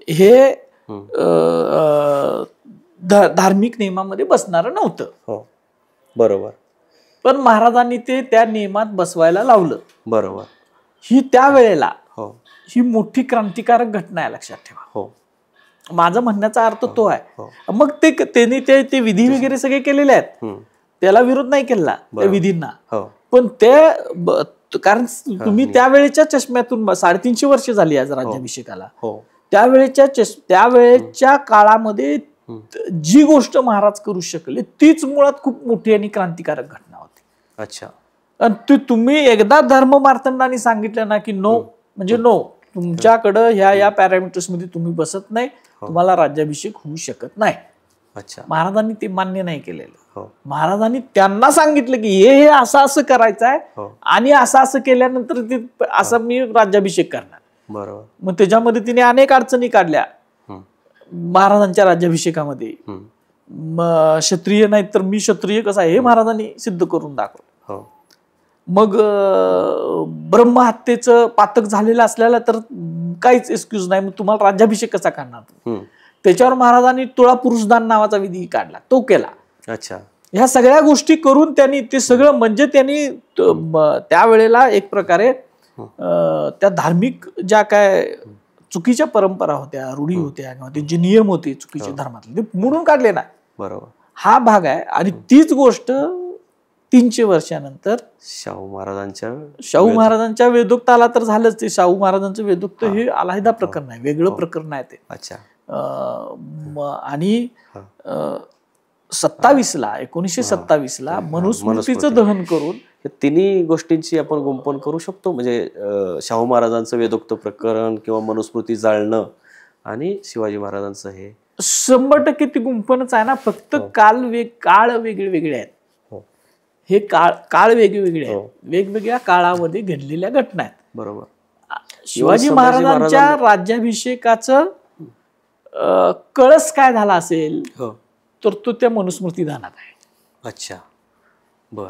हे धार्मिक नियमामध्ये बसणारं नव्हतं. बरोबर. पण महाराजांनी ते त्या नियमात बसवायला लावलं. बरोबर. ही त्यावेळेला ही मोठी क्रांतिकारक घटना आहे, लक्षात ठेवा. माझा म्हणण्याचा अर्थ तो आहे. मग त्यांनी ते विधी वगैरे सगळे केलेले आहेत, त्याला विरोध नाही केला त्या विधींना. पण ते कारण तुम्ही त्यावेळेच्या चष्म्यातून 350 वर्ष झाली आज राज्याभिषेकाला, त्यावेळेच्या काळामध्ये जी गोष्ट महाराज करू शकले तीच मुळात खूप मोठी आणि क्रांतिकारक घटना होती. अच्छा. आणि तुम्ही एकदा धर्म मार्तंडाने सांगितलं ना की नो म्हणजे नो, तुमच्याकडं ह्या पॅरामीटर्स मध्ये तुम्ही बसत नाही, तुम्हाला राज्याभिषेक होऊ शकत नाही. अच्छा. महाराजांनी ते मान्य नाही केलेलं. महाराजांनी त्यांना सांगितलं की हे असं असं करायचं आहे आणि असं असं केल्यानंतर ते असं मी राज्याभिषेक करणार. बरोबर. मग त्याच्यामध्ये तिने अनेक अडचणी काढल्या महाराजांच्या राज्याभिषेकामध्ये. क्षत्रिय नाही तर मी क्षत्रिय कसा आहे हे महाराजांनी सिद्ध करून दाखवलं. मग ब्रह्महत्येचं पातक झालेलं असल्याला तर काहीच एक्सक्यूज नाही, मग तुम्हाला राज्याभिषेक कसा करणार. त्याच्यावर महाराजांनी तुळा पुरुषदान नावाचा विधी काढला, तो केला. अच्छा. ह्या सगळ्या गोष्टी करून त्यांनी ते सगळं म्हणजे त्यांनी त्यावेळेला एक प्रकारे त्या धार्मिक ज्या काय चुकीच्या परंपरा होत्या, रूढी होत्या किंवा ते जे नियम होते चुकीचे धर्मातले ते मोडून काढले ना. बरोबर. हा भाग आहे. आणि तीच गोष्ट 300 वर्षानंतर शाहू महाराजांच्या वेदोक्त आला तर झालंच. ते शाहू महाराजांचं वेदोक्त हे अलहिदा प्रकरण आहे, वेगळं प्रकरण आहे ते. अच्छा. आणि 1927ला मनुस्मृतीचं दहन करून तिन्ही गोष्टींची आपण गुंफण करू शकतो. म्हणजे शाहू महाराजांचं वेदोक्त प्रकरण किंवा मनुस्मृती जाळणं आणि शिवाजी महाराजांचं हे 100% ती गुंफणच आहे ना. फक्त काळ वेगळे वेगळे आहेत. हे काळ वेगवेगळे आहेत, वेगवेगळ्या काळामध्ये घडलेल्या घटना आहेत. बरोबर. शिवाजी महाराजांच्या राज्याभिषेकाचं कळस काय झाला असेल तर तो त्या मनुस्मृती दानात आहे. अच्छा. बर.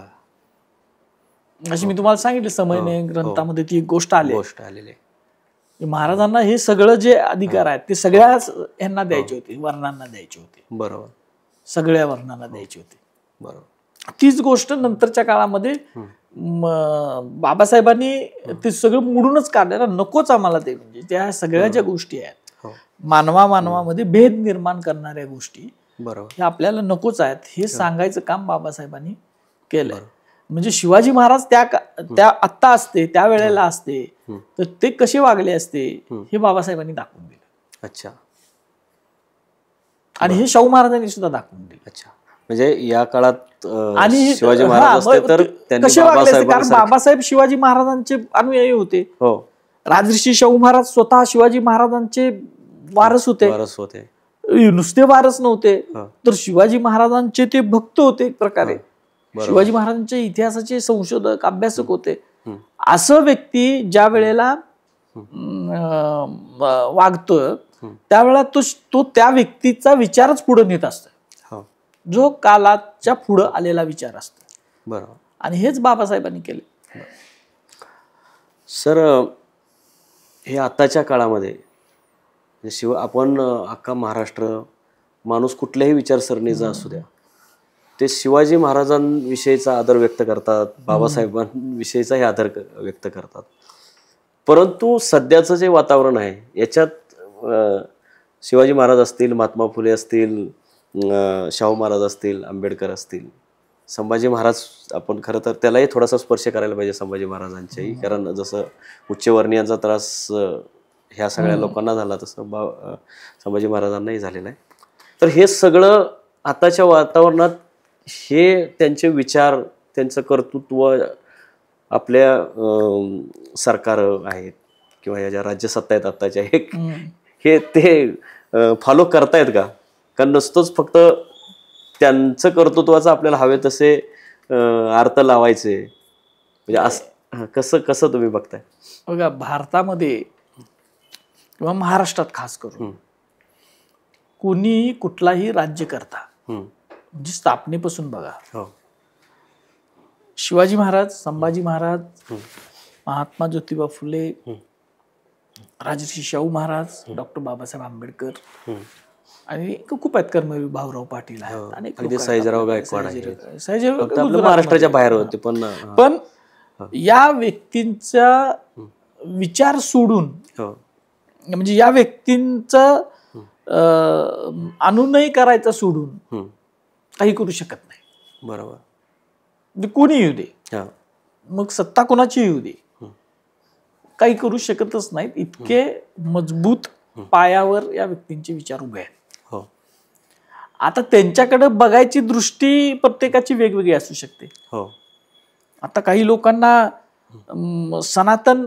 अशी मी तुम्हाला सांगितलं समयने ग्रंथामध्ये ती एक गोष्ट आलेली. महाराजांना हे सगळं जे अधिकार आहेत ते सगळ्याच यांना द्यायचे होते, वर्णांना द्यायचे होते. बरोबर. सगळ्या वर्णांना द्यायचे होते. बरोबर. तीच गोष्ट नंतरच्या काळामध्ये बाबासाहेबांनी ते सगळं मोडूनच काढलं. नकोच आम्हाला ते, म्हणजे त्या सगळ्या ज्या गोष्टी आहेत मानवामध्ये भेद निर्माण करणाऱ्या गोष्टी, हे आपल्याला नकोच आहेत हे सांगायचं काम बाबासाहेबांनी केलंय. म्हणजे शिवाजी महाराज त्या आत्ता असते, त्या वेळेला असते तर ते कसे वागले असते हे बाबासाहेबांनी दाखवून दिलं. अच्छा. आणि हे शाहू महाराजांनी सुद्धा दाखवून दिलं. अच्छा. म्हणजे या काळात आणि शिवाजी महाराज असते तर कसे वागले असते, कारण बाबासाहेब शिवाजी महाराजांचे अनुयायी होते. राजर्षी शाहू महाराज स्वतः शिवाजी महाराजांचे वारस होते. नुसते वारस नव्हते तर शिवाजी महाराजांचे ते भक्त होते एक प्रकारे. शिवाजी महाराजांच्या इतिहासाचे संशोधक, अभ्यासक होते. असं व्यक्ती ज्या वेळेला वागतोय त्यावेळेला तो त्या व्यक्तीचा विचारच पुढे नेत असतो, जो कालाच्या पुढे आलेला विचार असतो. बरोबर. आणि हेच बाबासाहेबांनी केले. सर हे आताच्या काळामध्ये आपण अख्खा महाराष्ट्र माणूस कुठल्याही विचारसरणीचा असू द्या ते शिवाजी महाराजांविषयीचा आदर व्यक्त करतात, बाबासाहेबांविषयीचाही आदर व्यक्त करतात. परंतु सध्याचं जे वातावरण आहे याच्यात शिवाजी महाराज असतील, महात्मा फुले असतील, शाहू महाराज असतील, आंबेडकर असतील, संभाजी महाराज आपण खरं तर त्यालाही थोडासा स्पर्श करायला पाहिजे संभाजी महाराजांच्याही. कारण जसं उच्चवर्णीयांचा त्रास ह्या सगळ्या लोकांना झाला तसं संभाजी महाराजांनाही झालेलं आहे. तर हे सगळं आताच्या वातावरणात हे त्यांचे विचार, त्यांचं कर्तृत्व आपल्या सरकार आहेत किंवा या ज्या राज्यसत्ता आहेत आताच्या हे ते फॉलो करतायत का? कारण नसतोच फक्त त्यांचं कर्तृत्वाचं आपल्याला हवे तसे अर्थ लावायचे, म्हणजे कसं कसं तुम्ही बघताय? बघा, भारतामध्ये किंवा महाराष्ट्रात खास करून कोणी कुठलाही राज्यकर्ता म्हणजे स्थापनेपासून बघा, शिवाजी महाराज, संभाजी महाराज, महात्मा ज्योतिबा फुले, राजर्षी शाहू महाराज, डॉक्टर बाबासाहेब आंबेडकर आणि खूप आहेत, कर्मवीर भाऊराव पाटील आहेत, अनेक सयाजीराव गायकवाड महाराष्ट्राच्या बाहेर होते. पण या व्यक्तींचा विचार सोडून म्हणजे या व्यक्तींचं अनुनय करायचा सोडून काही करू शकत नाही. बरोबर. म्हणजे कोणी येऊ दे, मग सत्ता कोणाची येऊ दे, काही करू शकतच नाहीत. इतके मजबूत पायावर या व्यक्तींचे विचार उभे आहेत. आता त्यांच्याकडे बघायची दृष्टी प्रत्येकाची वेगवेगळी असू शकते. आता काही लोकांना सनातन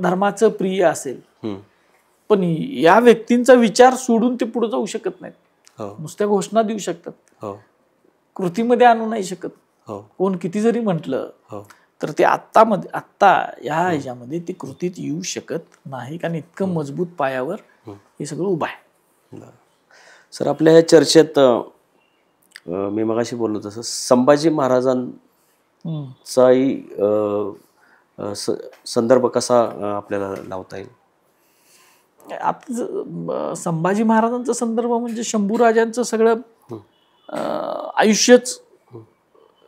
धर्माचं प्रिय असेल, पण या व्यक्तींचा विचार सोडून ते पुढे जाऊ शकत नाहीत. नुसत्या घोषणा देऊ शकतात, कृतीमध्ये आणू नाही शकत. कोण किती जरी म्हटलं तर ते आत्ता या ह्याच्यामध्ये ते कृतीत येऊ शकत नाही, कारण इतकं मजबूत पायावर हे सगळं उभं आहे. सर, आपल्या ह्या चर्चेत मी मगाशी बोललो तसं संभाजी महाराजांचाही संदर्भ कसा आपल्याला लावता येईल? आता संभाजी महाराजांचा संदर्भ म्हणजे शंभूराजांचं सगळं आयुष्यच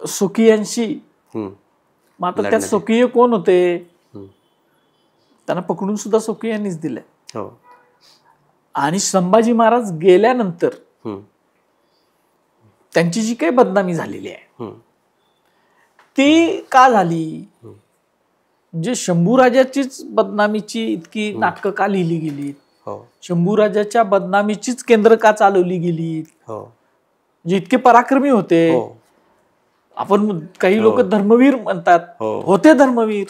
स्वकीयांशी. मात्र त्यात स्वकीय कोण होते? त्यांना पकडून सुद्धा स्वकीयांनीच दिलंय. आणि संभाजी महाराज गेल्यानंतर त्यांची जी काही बदनामी झालेली आहे ती का झाली? म्हणजे शंभूराजाचीच बदनामीची इतकी नाटकं का लिहिली गेली? शंभूराजाच्या बदनामीचीच केंद्र का चालवली गेली? म्हणजे इतके पराक्रमी होते. आपण काही लोक धर्मवीर म्हणतात, होते धर्मवीर,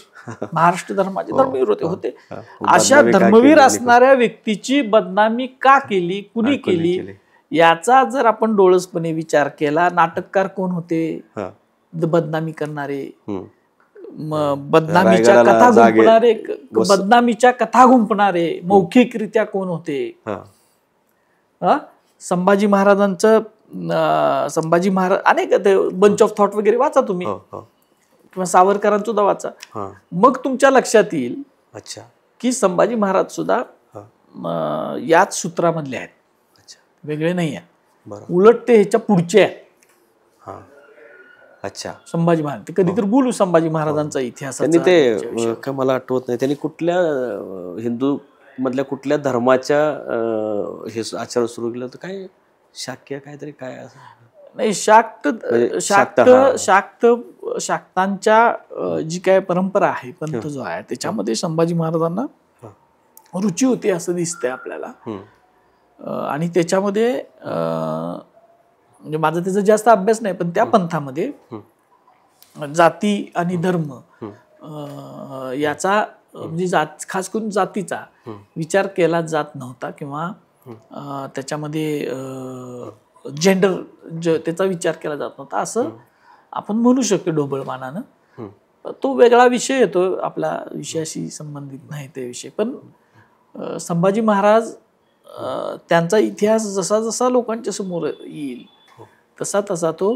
महाराष्ट्र धर्माचे धर्मवीर होते. अशा धर्मवीर असणाऱ्या व्यक्तीची बदनामी का केली, कुणी केली, याचा जर आपण डोळसपणे विचार केला, नाटककार कोण होते बदनामी करणारे, बदनामीच्या कथा गुंफणारे, बदनामीच्या कथा गुंफणारे मौखिकरित्या कोण होते? संभाजी महाराजांचं संभाजी महाराज अनेक बंच ऑफ थॉट वगैरे वाचा तुम्ही, किंवा सावरकरांचा सुद्धा वाचा. मग तुमच्या लक्षात येईल की संभाजी महाराज सुद्धा याच सूत्रामधले आहेत, वेगळे नाही आहेत. उलट ते ह्याच्या पुढचे आहेत. संभाजी महाराज ते कधीतरी बोलू संभाजी महाराजांचा इतिहास. त्यांनी ते काय मला आठवत नाही, त्यांनी कुठल्या हिंदू मधल्या कुठल्या धर्माच्या हे आचरण सुरू केलं होतं, काय शाक्य काहीतरी काय असं नाही, शाक्तांच्या जी काय परंपरा आहे, पंथ जो आहे, त्याच्यामध्ये संभाजी महाराजांना रुची होती असं दिसतंय आपल्याला. आणि त्याच्यामध्ये म्हणजे माझा त्याचा जास्त अभ्यास नाही, पण त्या पंथामध्ये जाती आणि धर्म याचा म्हणजे खास करून जातीचा विचार केला जात नव्हता, किंवा त्याच्यामध्ये जेंडर त्याचा विचार केला जात नव्हता असं आपण म्हणू शकतो ढोबळमानानं. तो वेगळा विषय येतो, आपला विषयाशी संबंधित नाही ते विषय. पण संभाजी महाराज त्यांचा इतिहास जसा जसा लोकांच्या समोर येईल तसा तसा तो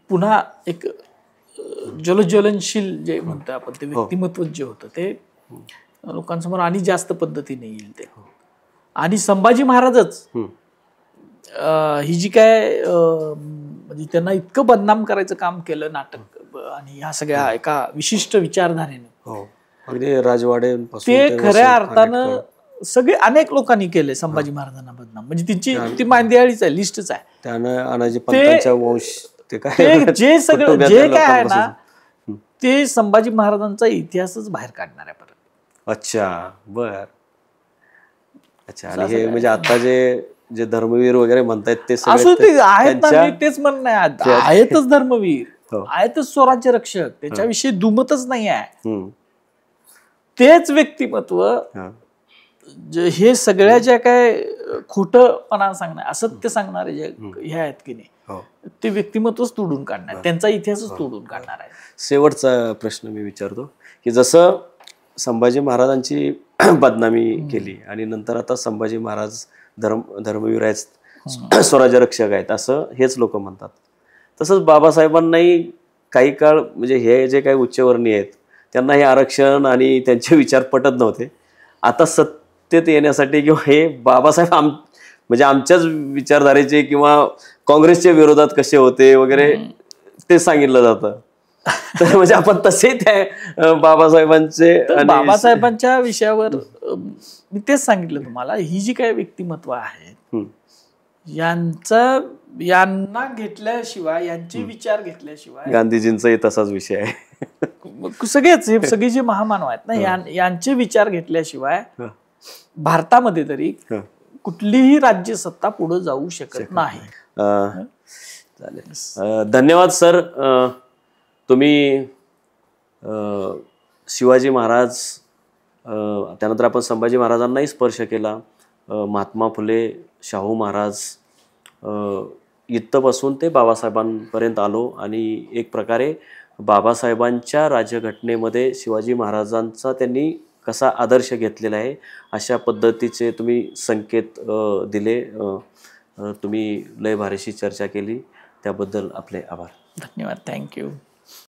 पुन्हा एक ज्वलनशील जे म्हणतो आपण ते व्यक्तिमत्व जे होतं ते लोकांसमोर आणि जास्त पद्धतीने येईल ते. आणि संभाजी महाराजच ही जी काय म्हणजे त्यांना इतकं बदनाम करायचं काम केलं नाटक आणि ह्या सगळ्या एका विशिष्ट विचारधारेनं, अगदी राजवाडे ते खऱ्या अर्थानं सगळे अनेक लोकांनी केले संभाजी महाराजांना बदनाम. म्हणजे त्यांची ती मांदियाळीच आहे, लिस्टच आहे. जे सगळं जे काय आहे ना ते संभाजी महाराजांचा इतिहासच बाहेर काढणार आहे. परत अच्छा, बर. अच्छा. आणि हे म्हणजे आता जे धर्मवीर वगैरे म्हणतायत ते असं सगळे ते आहेत ना, मी तेच म्हणणं आहे. आहेतच धर्मवीर, हो. आहेतच स्वराज्य रक्षक, त्याच्याविषयी दुमतच नाही आहे. हम्म. तेच व्यक्तिमत्व हा. हे सगळ्या ज्या काय खोटपणा सांगणार, असत्य सांगणारे जे हे आहेत की नाही, हो. ते व्यक्तिमत्वच तोडून काढणार, त्यांचा इतिहासच तोडून काढणार आहे. शेवटचा प्रश्न मी विचारतो की जसं संभाजी महाराजांची बदनामी केली आणि नंतर आता संभाजी महाराज धर्मवीर आहेत, स्वराज्य रक्षक आहेत असं हेच लोक म्हणतात, तसंच बाबासाहेबांनाही काही काळ म्हणजे हे जे काही उच्चवर्णीय आहेत त्यांना हे आरक्षण आणि त्यांचे विचार पटत नव्हते. आता सत्तेत येण्यासाठी किंवा हे बाबासाहेब म्हणजे आमच्याच विचारधारेचे किंवा काँग्रेसच्या विरोधात कसे होते वगैरे ते सांगितलं जातं. तर म्हणजे आपण तसे त्या बाबासाहेबांचे बाबासाहेबांच्या विषयावर मी तेच सांगितलं तुम्हाला, ही जी काही व्यक्तिमत्व आहेत यांना घेतल्याशिवाय, यांचे विचार घेतल्याशिवाय, गांधीजींचाही तसाच विषय आहे, सगळेच हे सगळे जे महामानव आहेत ना, यांचे विचार घेतल्याशिवाय भारतामध्ये तरी कुठलीही राज्यसत्ता पुढे जाऊ शकत नाही. चालेल. धन्यवाद सर. तुम्ही शिवाजी महाराज, त्यानंतर आपण संभाजी महाराजांनाही स्पर्श केला, महात्मा फुले, शाहू महाराज, इथपासून ते बाबासाहेबांपर्यंत आलो आणि एक प्रकारे बाबासाहेबांच्या राज्यघटनेमध्ये शिवाजी महाराजांचा त्यांनी कसा आदर्श घेतलेला आहे अशा पद्धतीचे तुम्ही संकेत दिले. तुम्ही लय भारीशी चर्चा केली, त्याबद्दल आपले आभार. धन्यवाद. थँक्यू.